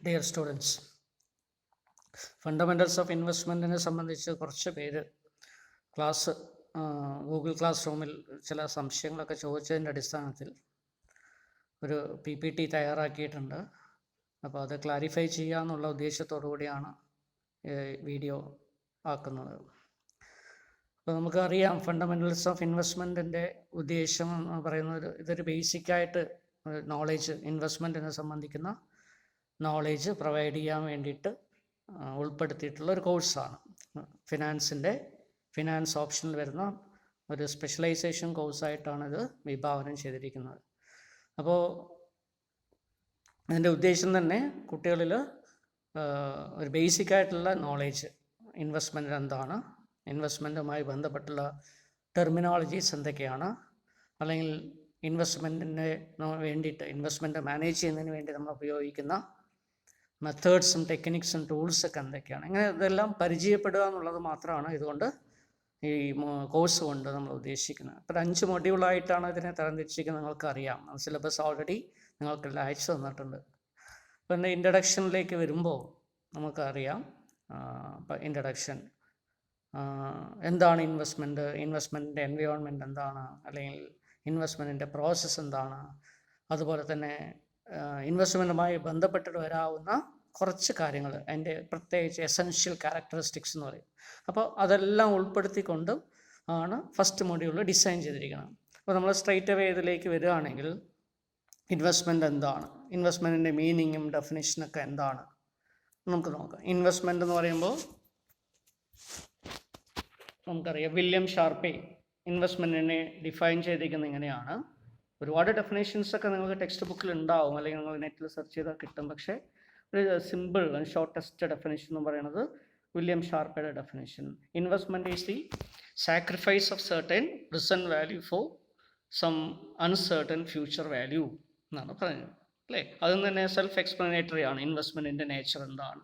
Dear students, fundamentals of ഇൻവെസ്റ്റ്മെൻറ്റിനെ സംബന്ധിച്ച് കുറച്ച് പേര് ഗൂഗിൾ ക്ലാസ് റൂമിൽ ചില സംശയങ്ങളൊക്കെ ചോദിച്ചതിൻ്റെ അടിസ്ഥാനത്തിൽ ഒരു PPT തയ്യാറാക്കിയിട്ടുണ്ട്. അപ്പോൾ അത് ക്ലാരിഫൈ ചെയ്യുക എന്നുള്ള ഉദ്ദേശത്തോടു കൂടിയാണ് വീഡിയോ ആക്കുന്നത്. അപ്പോൾ നമുക്കറിയാം, ഫണ്ടമെൻ്റൽസ് ഓഫ് ഇൻവെസ്റ്റ്മെൻറ്റിൻ്റെ ഉദ്ദേശം എന്ന് പറയുന്നത് ഇതൊരു ബേസിക്കായിട്ട് നോളേജ്, ഇൻവെസ്റ്റ്മെൻറ്റിനെ സംബന്ധിക്കുന്ന നോളേജ് പ്രൊവൈഡ് ചെയ്യാൻ വേണ്ടിയിട്ട് ഉൾപ്പെടുത്തിയിട്ടുള്ള ഒരു കോഴ്സാണ്. ഫിനാൻസ് ഓപ്ഷനിൽ വരുന്ന ഒരു സ്പെഷ്യലൈസേഷൻ കോഴ്സായിട്ടാണ് ഇത് വിഭാവനം ചെയ്തിരിക്കുന്നത്. അപ്പോൾ അതിൻ്റെ ഉദ്ദേശം തന്നെ കുട്ടികളിൽ ഒരു ബേസിക്കായിട്ടുള്ള നോളേജ്, ഇൻവെസ്റ്റ്മെൻറ്റ് എന്താണ്, ഇൻവെസ്റ്റ്മെൻറ്റുമായി ബന്ധപ്പെട്ടുള്ള ടെർമിനോളജീസ് എന്തൊക്കെയാണ്, അല്ലെങ്കിൽ ഇൻവെസ്റ്റ്മെൻറ്റിന് വേണ്ടിയിട്ട്, ഇൻവെസ്റ്റ്മെൻറ്റ് മാനേജ് ചെയ്യുന്നതിന് വേണ്ടി നമ്മൾ ഉപയോഗിക്കുന്ന മെത്തേഡ്സും ടെക്നിക്സും ടൂൾസൊക്കെ എന്തൊക്കെയാണ്, ഇങ്ങനെ ഇതെല്ലാം പരിചയപ്പെടുക എന്നുള്ളത് മാത്രമാണ് ഇതുകൊണ്ട്, ഈ കോഴ്സ് കൊണ്ട് നമ്മൾ ഉദ്ദേശിക്കുന്നത്. ഇപ്പോൾ 5 മൊഡ്യൂളായിട്ടാണ് ഇതിനെ തരംതിരിച്ചിരിക്കുന്നത്. നിങ്ങൾക്കറിയാം, സിലബസ് ഓൾറെഡി നിങ്ങൾക്കെല്ലാം അയച്ചു തന്നിട്ടുണ്ട്. അപ്പോൾ എൻ്റെ ഇൻട്രഡക്ഷനിലേക്ക് വരുമ്പോൾ നമുക്കറിയാം, ഇപ്പോൾ ഇൻട്രഡക്ഷൻ എന്താണ് ഇൻവെസ്റ്റ്മെൻറ്റിൻ്റെ എൻവയോൺമെൻറ്റ് എന്താണ്, അല്ലെങ്കിൽ ഇൻവെസ്റ്റ്മെൻറ്റിൻ്റെ പ്രോസസ്സ് എന്താണ്, അതുപോലെ തന്നെ ഇൻവെസ്റ്റ്മെൻറ്റുമായി ബന്ധപ്പെട്ടിട്ട് വരാവുന്ന കുറച്ച് കാര്യങ്ങൾ, അതിൻ്റെ പ്രത്യേകിച്ച് എസെൻഷ്യൽ ക്യാരക്ടറിസ്റ്റിക്സ് എന്ന് പറയും. അപ്പോൾ അതെല്ലാം ഉൾപ്പെടുത്തിക്കൊണ്ട് ആണ് ഫസ്റ്റ് മൊഡ്യൂൾ ഡിസൈൻ ചെയ്തിരിക്കുന്നത്. അപ്പോൾ നമ്മൾ സ്ട്രൈറ്റ് അവേ ഇതിലേക്ക് വരികയാണെങ്കിൽ, ഇൻവെസ്റ്റ്മെൻറ്റ് എന്താണ്, ഇൻവെസ്റ്റ്മെൻറ്റിൻ്റെ മീനിങ്ങും ഡെഫിനിഷനൊക്കെ എന്താണ് നമുക്ക് നോക്കാം. ഇൻവെസ്റ്റ്മെൻറ്റ് എന്ന് പറയുമ്പോൾ നമുക്കറിയാം, വില്യം ഷാർപ്പെ ഇൻവെസ്റ്റ്മെൻറ്റിനെ ഡിഫൈൻ ചെയ്തിരിക്കുന്നത് ഇങ്ങനെയാണ്. ഒരുപാട് ഡെഫിനേഷൻസൊക്കെ നിങ്ങൾക്ക് ടെക്സ്റ്റ് ബുക്കിൽ ഉണ്ടാവും, അല്ലെങ്കിൽ നിങ്ങൾ നെറ്റിൽ സെർച്ച് ചെയ്താൽ കിട്ടും. പക്ഷേ ഒരു സിമ്പിൾ ഷോർട്ടസ്റ്റ് ഡെഫിനേഷൻ എന്ന് പറയുന്നത് വില്യം ഷാർപ്പയുടെ definition: investment is the sacrifice of certain present value for some uncertain future value എന്നാണ് പറയുന്നത്, അല്ലേ? അതും തന്നെ സെൽഫ് എക്സ്പ്ലനേറ്ററി ആണ്. ഇൻവെസ്റ്റ്മെൻറ്റിൻ്റെ നേച്ചർ എന്താണ്?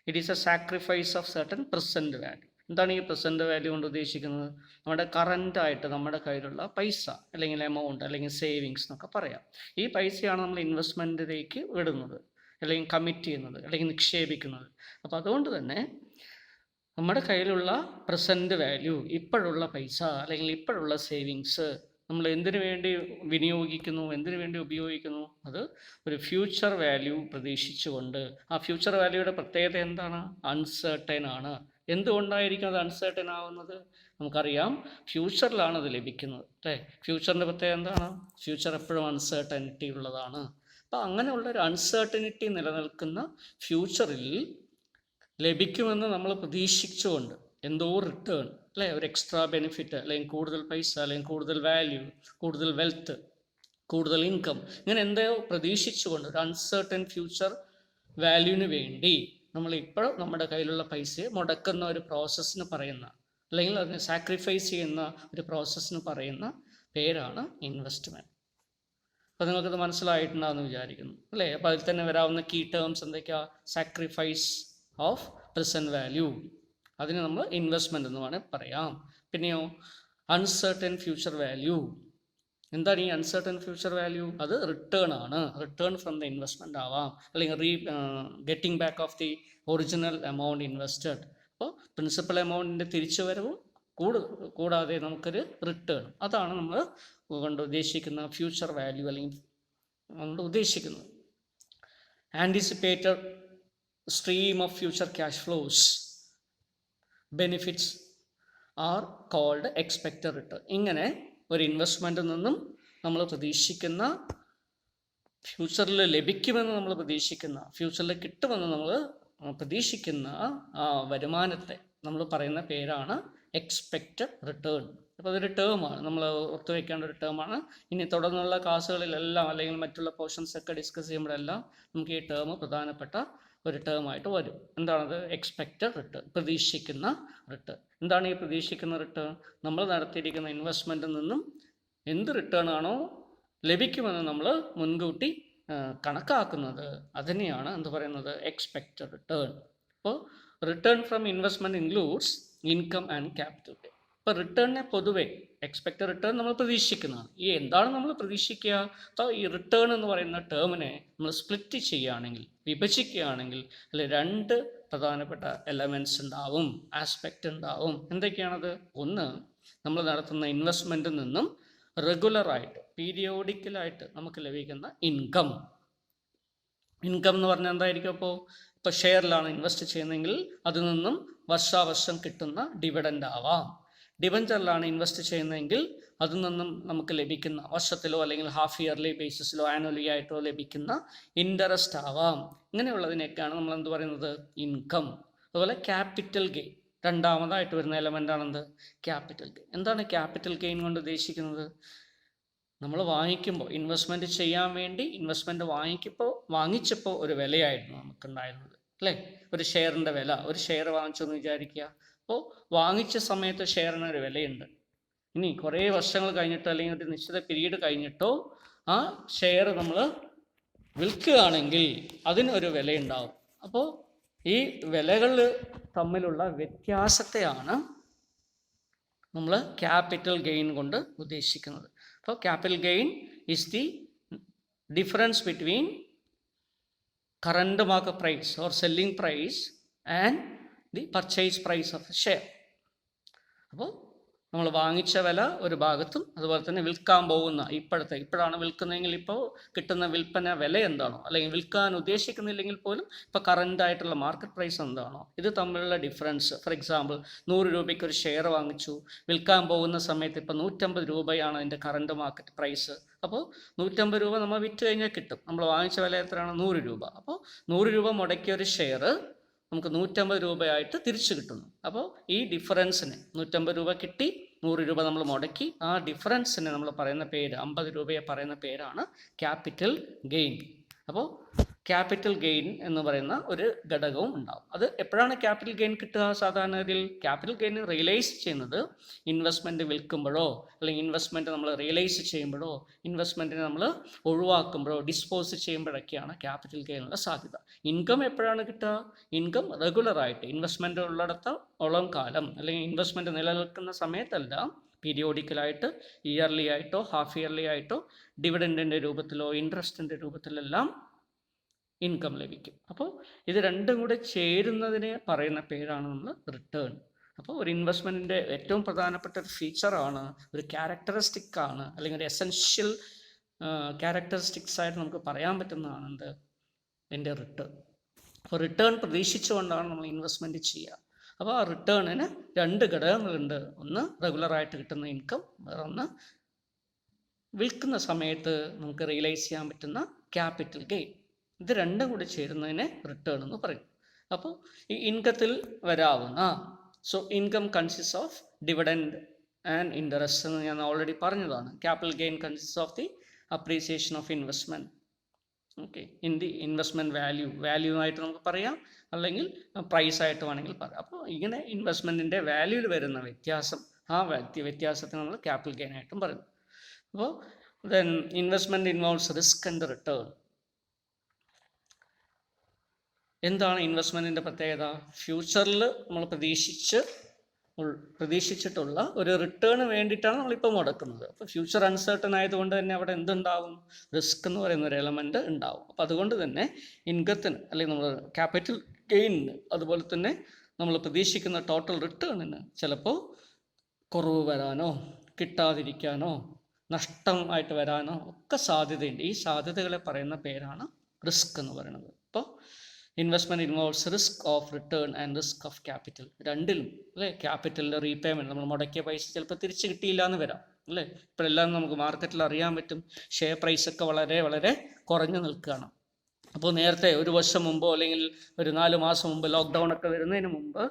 It is a sacrifice of certain present value. എന്താണ് ഈ പ്രസൻറ്റ് വാല്യൂ കൊണ്ട് ഉദ്ദേശിക്കുന്നത്? നമ്മുടെ കറൻറ്റായിട്ട് നമ്മുടെ കയ്യിലുള്ള പൈസ, അല്ലെങ്കിൽ എമൗണ്ട്, അല്ലെങ്കിൽ സേവിങ്സ് എന്നൊക്കെ പറയാം. ഈ പൈസയാണ് നമ്മൾ ഇൻവെസ്റ്റ്മെൻറ്റിലേക്ക് വിടുന്നത്, അല്ലെങ്കിൽ കമ്മിറ്റ് ചെയ്യുന്നത്, അല്ലെങ്കിൽ നിക്ഷേപിക്കുന്നത്. അപ്പോൾ അതുകൊണ്ട് തന്നെ നമ്മുടെ കയ്യിലുള്ള പ്രസൻറ്റ് വാല്യൂ, ഇപ്പോഴുള്ള പൈസ അല്ലെങ്കിൽ ഇപ്പോഴുള്ള സേവിങ്സ് നമ്മൾ എന്തിനു വേണ്ടി വിനിയോഗിക്കുന്നു, എന്തിനു വേണ്ടി ഉപയോഗിക്കുന്നു, അത് ഒരു ഫ്യൂച്ചർ വാല്യൂ പ്രതീക്ഷിച്ചുകൊണ്ട്. ആ ഫ്യൂച്ചർ വാല്യൂയുടെ പ്രത്യേകത എന്താണ്? അൺസർട്ടൻ ആണ്. എന്തുകൊണ്ടായിരിക്കും അത് അൺസർട്ടൻ ആവുന്നത്? നമുക്കറിയാം, ഫ്യൂച്ചറിലാണ് അത് ലഭിക്കുന്നത്, അല്ലേ? ഫ്യൂച്ചറിൻ്റെ പ്രത്യേകത എന്താണ്? ഫ്യൂച്ചർ എപ്പോഴും അൺസർട്ടനിറ്റി ഉള്ളതാണ്. അപ്പോൾ അങ്ങനെയുള്ളൊരു അൺസർട്ടനിറ്റി നിലനിൽക്കുന്ന ഫ്യൂച്ചറിൽ ലഭിക്കുമെന്ന് നമ്മൾ പ്രതീക്ഷിച്ചുകൊണ്ട് എന്തോ റിട്ടേൺ, അല്ലേ, ഒരു എക്സ്ട്രാ ബെനിഫിറ്റ്, അല്ലെങ്കിൽ കൂടുതൽ പൈസ, അല്ലെങ്കിൽ കൂടുതൽ വാല്യൂ, കൂടുതൽ വെൽത്ത്, കൂടുതൽ ഇൻകം, ഇങ്ങനെ എന്തോ പ്രതീക്ഷിച്ചുകൊണ്ട് ഒരു അൺസർട്ടൻ ഫ്യൂച്ചർ വാല്യൂവിന് വേണ്ടി നമ്മൾ ഇപ്പോൾ നമ്മുടെ കയ്യിലുള്ള പൈസയെ മുടക്കുന്ന ഒരു പ്രോസസ്സിന് പറയുന്ന, അല്ലെങ്കിൽ അതിനെ സാക്രിഫൈസ് ചെയ്യുന്ന ഒരു പ്രോസസ്സിന് പറയുന്ന പേരാണ് ഇൻവെസ്റ്റ്മെൻറ്റ്. അപ്പോൾ നിങ്ങൾക്കത് മനസ്സിലായിട്ടുണ്ടാകുമെന്ന് വിചാരിക്കുന്നു, അല്ലേ? അപ്പോൾ അതിൽ തന്നെ വരാവുന്ന കീ ടേംസ് എന്തൊക്കെയാണ്? സാക്രിഫൈസ് ഓഫ് പ്രസൻറ്റ് വാല്യൂ, അതിന് നമ്മൾ ഇൻവെസ്റ്റ്മെൻറ്റ് എന്ന് വേണമെങ്കിൽ പറയാം. പിന്നെയോ അൺസർട്ടൻ ഫ്യൂച്ചർ വാല്യൂ. എന്താണ് ഈ അൺസർട്ടൻ ഫ്യൂച്ചർ വാല്യൂ? അത് റിട്ടേൺ ആണ്. റിട്ടേൺ ഫ്രം ദ ഇൻവെസ്റ്റ്മെൻറ്റ് ആവാം, അല്ലെങ്കിൽ getting back of the original amount invested. അപ്പോൾ പ്രിൻസിപ്പൽ എമൗണ്ടിൻ്റെ തിരിച്ചു വരവും കൂടാതെ നമുക്കൊരു റിട്ടേൺ, അതാണ് നമ്മൾ കൊണ്ട് ഉദ്ദേശിക്കുന്ന ഫ്യൂച്ചർ വാല്യൂ, അല്ലെങ്കിൽ നമ്മൾ ഉദ്ദേശിക്കുന്നത്. Anticipated stream of future cash flows benefits are called expected return. ഇങ്ങനെ ഒരു ഇൻവെസ്റ്റ്മെൻറ്റിൽ നിന്നും നമ്മൾ പ്രതീക്ഷിക്കുന്ന, ഫ്യൂച്ചറിൽ ലഭിക്കുമെന്ന് നമ്മൾ പ്രതീക്ഷിക്കുന്ന, ഫ്യൂച്ചറിൽ കിട്ടുമെന്ന് നമ്മൾ പ്രതീക്ഷിക്കുന്ന ആ വരുമാനത്തെ നമ്മൾ പറയുന്ന പേരാണ് എക്സ്പെക്റ്റഡ് റിട്ടേൺ. അപ്പോൾ അതൊരു ടേമാണ്, നമ്മൾ ഓർത്തു വയ്ക്കേണ്ട ഒരു ടേമാണ്. ഇനി തുടർന്നുള്ള ക്ലാസ്സുകളിലെല്ലാം, അല്ലെങ്കിൽ മറ്റുള്ള പോർഷൻസൊക്കെ ഡിസ്കസ് ചെയ്യുമ്പോഴെല്ലാം നമുക്ക് ഈ ടേം പ്രധാനപ്പെട്ട ഒരു ടേമായിട്ട് വരും. എന്താണത്? എക്സ്പെക്റ്റഡ് റിട്ടേൺ, പ്രതീക്ഷിക്കുന്ന റിട്ടേൺ. എന്താണ് ഈ പ്രതീക്ഷിക്കുന്ന റിട്ടേൺ? നമ്മൾ നടത്തിയിരിക്കുന്ന ഇൻവെസ്റ്റ്മെൻറ്റിൽ നിന്നും എന്ത് റിട്ടേൺ ആണോ ലഭിക്കുമെന്ന് നമ്മൾ മുൻകൂട്ടി കണക്കാക്കുന്നത്, അതിനെയാണ് എന്ത് പറയുന്നത്? Expected return. അപ്പോൾ return from investment includes income and capital. ഇപ്പോൾ റിട്ടേണിനെ പൊതുവെ എക്സ്പെക്റ്റഡ് റിട്ടേൺ നമ്മൾ പ്രതീക്ഷിക്കുന്നതാണ്. ഈ എന്താണ് നമ്മൾ പ്രതീക്ഷിക്കുക? അപ്പോൾ ഈ റിട്ടേൺ എന്ന് പറയുന്ന ടേമിനെ നമ്മൾ സ്പ്ലിറ്റ് ചെയ്യുകയാണെങ്കിൽ, വിഭജിക്കുകയാണെങ്കിൽ അതിൽ രണ്ട് പ്രധാനപ്പെട്ട എലമെൻറ്റ്സ് ഉണ്ടാവും, ആസ്പെക്റ്റ് ഉണ്ടാവും. എന്തൊക്കെയാണത്? ഒന്ന്, നമ്മൾ നടത്തുന്ന ഇൻവെസ്റ്റ്മെൻറ്റിൽ നിന്നും റെഗുലറായിട്ട് പീരിയോഡിക്കലായിട്ട് നമുക്ക് ലഭിക്കുന്ന ഇൻകം. ഇൻകം എന്ന് പറഞ്ഞാൽ എന്തായിരിക്കും? ഇപ്പോൾ ഷെയറിലാണ് ഇൻവെസ്റ്റ് ചെയ്യുന്നതെങ്കിൽ അതിൽ നിന്നും വർഷാവർഷം കിട്ടുന്ന ഡിവിഡൻഡ് ആവാം. ഡിബഞ്ചറിലാണ് ഇൻവെസ്റ്റ് ചെയ്യുന്നതെങ്കിൽ അതിൽ നിന്നും നമുക്ക് ലഭിക്കുന്ന വർഷത്തിലോ അല്ലെങ്കിൽ ഹാഫ് ഇയർലി ബേസിസിലോ ആനുവലി ആയിട്ടോ ലഭിക്കുന്ന ഇൻട്രസ്റ്റ് ആവാം. ഇങ്ങനെയുള്ളതിനൊക്കെയാണ് നമ്മൾ എന്ത് പറയുന്നത്? ഇൻകം. അതുപോലെ ക്യാപിറ്റൽ ഗെയിൻ രണ്ടാമതായിട്ട് വരുന്ന എലമെൻ്റ് ആണെന്ത്? Capital gain. എന്താണ് ക്യാപിറ്റൽ ഗെയിൻ കൊണ്ട് ഉദ്ദേശിക്കുന്നത്? നമ്മൾ വാങ്ങിക്കുമ്പോൾ, ഇൻവെസ്റ്റ്മെൻറ്റ് ചെയ്യാൻ വേണ്ടി ഇൻവെസ്റ്റ്മെൻറ്റ് വാങ്ങിച്ചപ്പോൾ ഒരു വിലയായിരുന്നു നമുക്കുണ്ടായിരുന്നത്, അല്ലേ? ഒരു ഷെയറിൻ്റെ വില, ഒരു ഷെയർ വാങ്ങിച്ചെന്ന് വിചാരിക്കുക. അപ്പോൾ വാങ്ങിച്ച സമയത്ത് ഷെയറിന് ഒരു വിലയുണ്ട്. ഇനി കുറേ വർഷങ്ങൾ കഴിഞ്ഞിട്ടോ അല്ലെങ്കിൽ ഒരു നിശ്ചിത പീരീഡ് കഴിഞ്ഞിട്ടോ ആ ഷെയർ നമ്മൾ വിൽക്കുകയാണെങ്കിൽ അതിനൊരു വിലയുണ്ടാവും. അപ്പോൾ ഈ വിലകൾ തമ്മിലുള്ള വ്യത്യാസത്തെയാണ് നമ്മൾ ക്യാപിറ്റൽ ഗെയിൻ കൊണ്ട് ഉദ്ദേശിക്കുന്നത്. അപ്പോൾ capital gain is the difference between current market price or selling price and the purchase price of a share. അപ്പോൾ നമ്മൾ വാങ്ങിച്ച വില ഒരു ഭാഗത്തും അതുപോലെ തന്നെ വിൽക്കാൻ പോകുന്ന ഇപ്പോഴാണ് വിൽക്കുന്നതെങ്കിൽ ഇപ്പോൾ കിട്ടുന്ന വിൽപ്പന വില എന്താണോ, അല്ലെങ്കിൽ വിൽക്കാൻ ഉദ്ദേശിക്കുന്നില്ലെങ്കിൽ പോലും ഇപ്പോൾ കറണ്ട് ആയിട്ടുള്ള മാർക്കറ്റ് പ്രൈസ് എന്താണോ, ഇത് തമ്മിലുള്ള ഡിഫറൻസ്. ഫോർ എക്സാമ്പിൾ 100 രൂപയ്ക്ക് ഒരു ഷെയർ വാങ്ങിച്ചു, വിൽക്കാൻ പോകുന്ന സമയത്ത് ഇപ്പോൾ 150 രൂപയാണ് അതിൻ്റെ കറണ്ട് മാർക്കറ്റ് പ്രൈസ്. അപ്പോൾ 150 രൂപ നമ്മൾ വിറ്റ് കഴിഞ്ഞാൽ കിട്ടും. നമ്മൾ വാങ്ങിച്ച വില എത്രയാണ്? 100 രൂപ. അപ്പോൾ 100 രൂപ മുടക്കിയ ഒരു ഷെയർ നമുക്ക് 150 രൂപയായിട്ട് തിരിച്ചു കിട്ടുന്നു. അപ്പോൾ ഈ ഡിഫറൻസിന് 150 രൂപ കിട്ടി, 100 രൂപ നമ്മൾ മുടക്കി, ആ ഡിഫറൻസിന് നമ്മൾ പറയുന്ന പേര്, 50 രൂപയെ പറയുന്ന പേരാണ് ക്യാപിറ്റൽ ഗെയിൻ. അപ്പോൾ ക്യാപിറ്റൽ ഗെയിൻ എന്ന് പറയുന്ന ഒരു ഘടകവും ഉണ്ടാവും. അത് എപ്പോഴാണ് ക്യാപിറ്റൽ ഗെയിൻ കിട്ടുക? സാധാരണഗതിയിൽ ക്യാപിറ്റൽ ഗെയിൻ റിയലൈസ് ചെയ്യുന്നത് ഇൻവെസ്റ്റ്മെൻറ്റ് വിൽക്കുമ്പോഴോ അല്ലെങ്കിൽ ഇൻവെസ്റ്റ്മെൻറ്റ് നമ്മൾ റിയലൈസ് ചെയ്യുമ്പോഴോ ഇൻവെസ്റ്റ്മെൻറ്റിനെ നമ്മൾ ഒഴിവാക്കുമ്പോഴോ ഡിസ്പോസ് ചെയ്യുമ്പോഴൊക്കെയാണ് ക്യാപിറ്റൽ ഗെയിനുള്ള സാധ്യത. ഇൻകം എപ്പോഴാണ് കിട്ടുക? ഇൻകം റെഗുലറായിട്ട് ഇൻവെസ്റ്റ്മെൻറ്റ് ഉള്ളിടത്തോളം കാലം അല്ലെങ്കിൽ ഇൻവെസ്റ്റ്മെൻറ്റ് നിലനിൽക്കുന്ന സമയത്തെല്ലാം പീരിയോഡിക്കലായിട്ട് ഇയർലി ആയിട്ടോ ഹാഫ് ഇയർലി ആയിട്ടോ ഡിവിഡൻറ്റിൻ്റെ രൂപത്തിലോ ഇൻട്രസ്റ്റിൻ്റെ രൂപത്തിലെല്ലാം ഇൻകം ലഭിക്കും. അപ്പോൾ ഇത് രണ്ടും കൂടെ ചേരുന്നതിനെ പറയുന്ന പേരാണ് നമ്മൾ റിട്ടേൺ. അപ്പോൾ ഒരു ഇൻവെസ്റ്റ്മെൻറ്റിൻ്റെ ഏറ്റവും പ്രധാനപ്പെട്ട ഒരു ഫീച്ചറാണ്, ഒരു ക്യാരക്ടറിസ്റ്റിക് ആണ്, അല്ലെങ്കിൽ ഒരു എസെൻഷ്യൽ ക്യാരക്ടറിസ്റ്റിക്സ് ആയിട്ട് നമുക്ക് പറയാൻ പറ്റുന്നതാണ് എന്ത്? എൻ്റെ റിട്ടേൺ. അപ്പോൾ റിട്ടേൺ പ്രതീക്ഷിച്ചുകൊണ്ടാണ് നമ്മൾ ഇൻവെസ്റ്റ്മെൻറ്റ് ചെയ്യുക. അപ്പോൾ ആ റിട്ടേണിന് രണ്ട് ഘടകങ്ങളുണ്ട്. ഒന്ന് റെഗുലറായിട്ട് കിട്ടുന്ന ഇൻകം, വേറൊന്ന് വിൽക്കുന്ന സമയത്ത് നമുക്ക് റിയലൈസ് ചെയ്യാൻ പറ്റുന്ന ക്യാപിറ്റൽ ഗെയിൻ. ഇത് രണ്ടും കൂടി ചേരുന്നതിനെ റിട്ടേൺ എന്ന് പറയും. അപ്പോൾ ഈ ഇൻകത്തിൽ വരാവുന്ന income consist of dividend and interest എന്ന് ഞാൻ ഓൾറെഡി പറഞ്ഞതാണ്. Capital gain consist of the appreciation of investment. Okay, in the investment value ആയിട്ട് നമുക്ക് പറയാം, അല്ലെങ്കിൽ പ്രൈസ് ആയിട്ട് വേണമെങ്കിൽ പറയാം. അപ്പോൾ ഇങ്ങനെ ഇൻവെസ്റ്റ്മെൻറ്റിൻ്റെ വാല്യൂവിൽ വരുന്ന വ്യത്യാസം, ആ വ്യത്യാസത്തെ നമ്മൾ ക്യാപിറ്റൽ ഗെയിൻ ആയിട്ടും പറയുന്നു. അപ്പോൾ then investment involves risk and return. എന്താണ് ഇൻവെസ്റ്റ്മെൻറ്റിൻ്റെ പ്രത്യേകത? ഫ്യൂച്ചറിൽ നമ്മൾ പ്രതീക്ഷിച്ചിട്ടുള്ള ഒരു റിട്ടേൺ വേണ്ടിയിട്ടാണ് നമ്മളിപ്പോൾ മുടക്കുന്നത്. അപ്പോൾ ഫ്യൂച്ചർ അൺസർട്ടൺ ആയതുകൊണ്ട് തന്നെ അവിടെ എന്തുണ്ടാവും? റിസ്ക് എന്ന് പറയുന്ന ഒരു എലമെൻറ്റ് ഉണ്ടാവും. അപ്പോൾ അതുകൊണ്ട് തന്നെ ഇൻകത്തിന് അല്ലെങ്കിൽ നമ്മൾ ക്യാപിറ്റൽ ഗെയിനിന് അതുപോലെ തന്നെ നമ്മൾ പ്രതീക്ഷിക്കുന്ന ടോട്ടൽ റിട്ടേണിന് ചിലപ്പോൾ കുറവ് വരാനോ കിട്ടാതിരിക്കാനോ നഷ്ടമായിട്ട് വരാനോ ഒക്കെ സാധ്യതയുണ്ട്. ഈ സാധ്യതകളെ പറയുന്ന പേരാണ് റിസ്ക് എന്ന് പറയുന്നത്. അപ്പോൾ investment involves risk of return and risk of capital. രണ്ടിലും അല്ലേ? ക്യാപിറ്റലിൻ്റെ റീപേയ്മെൻറ്റ്, നമ്മൾ മുടക്കിയ പൈസ ചിലപ്പോൾ തിരിച്ച് കിട്ടിയില്ല എന്ന് വരാം, അല്ലേ? ഇപ്പോഴെല്ലാം നമുക്ക് മാർക്കറ്റിൽ അറിയാൻ പറ്റും, ഷെയർ പ്രൈസൊക്കെ വളരെ വളരെ കുറഞ്ഞു നിൽക്കുകയാണ്. അപ്പോൾ നേരത്തെ ഒരു വർഷം മുമ്പോ അല്ലെങ്കിൽ ഒരു 4 മാസം മുമ്പ് ലോക്ക്ഡൗൺ ഒക്കെ വരുന്നതിന് മുമ്പ്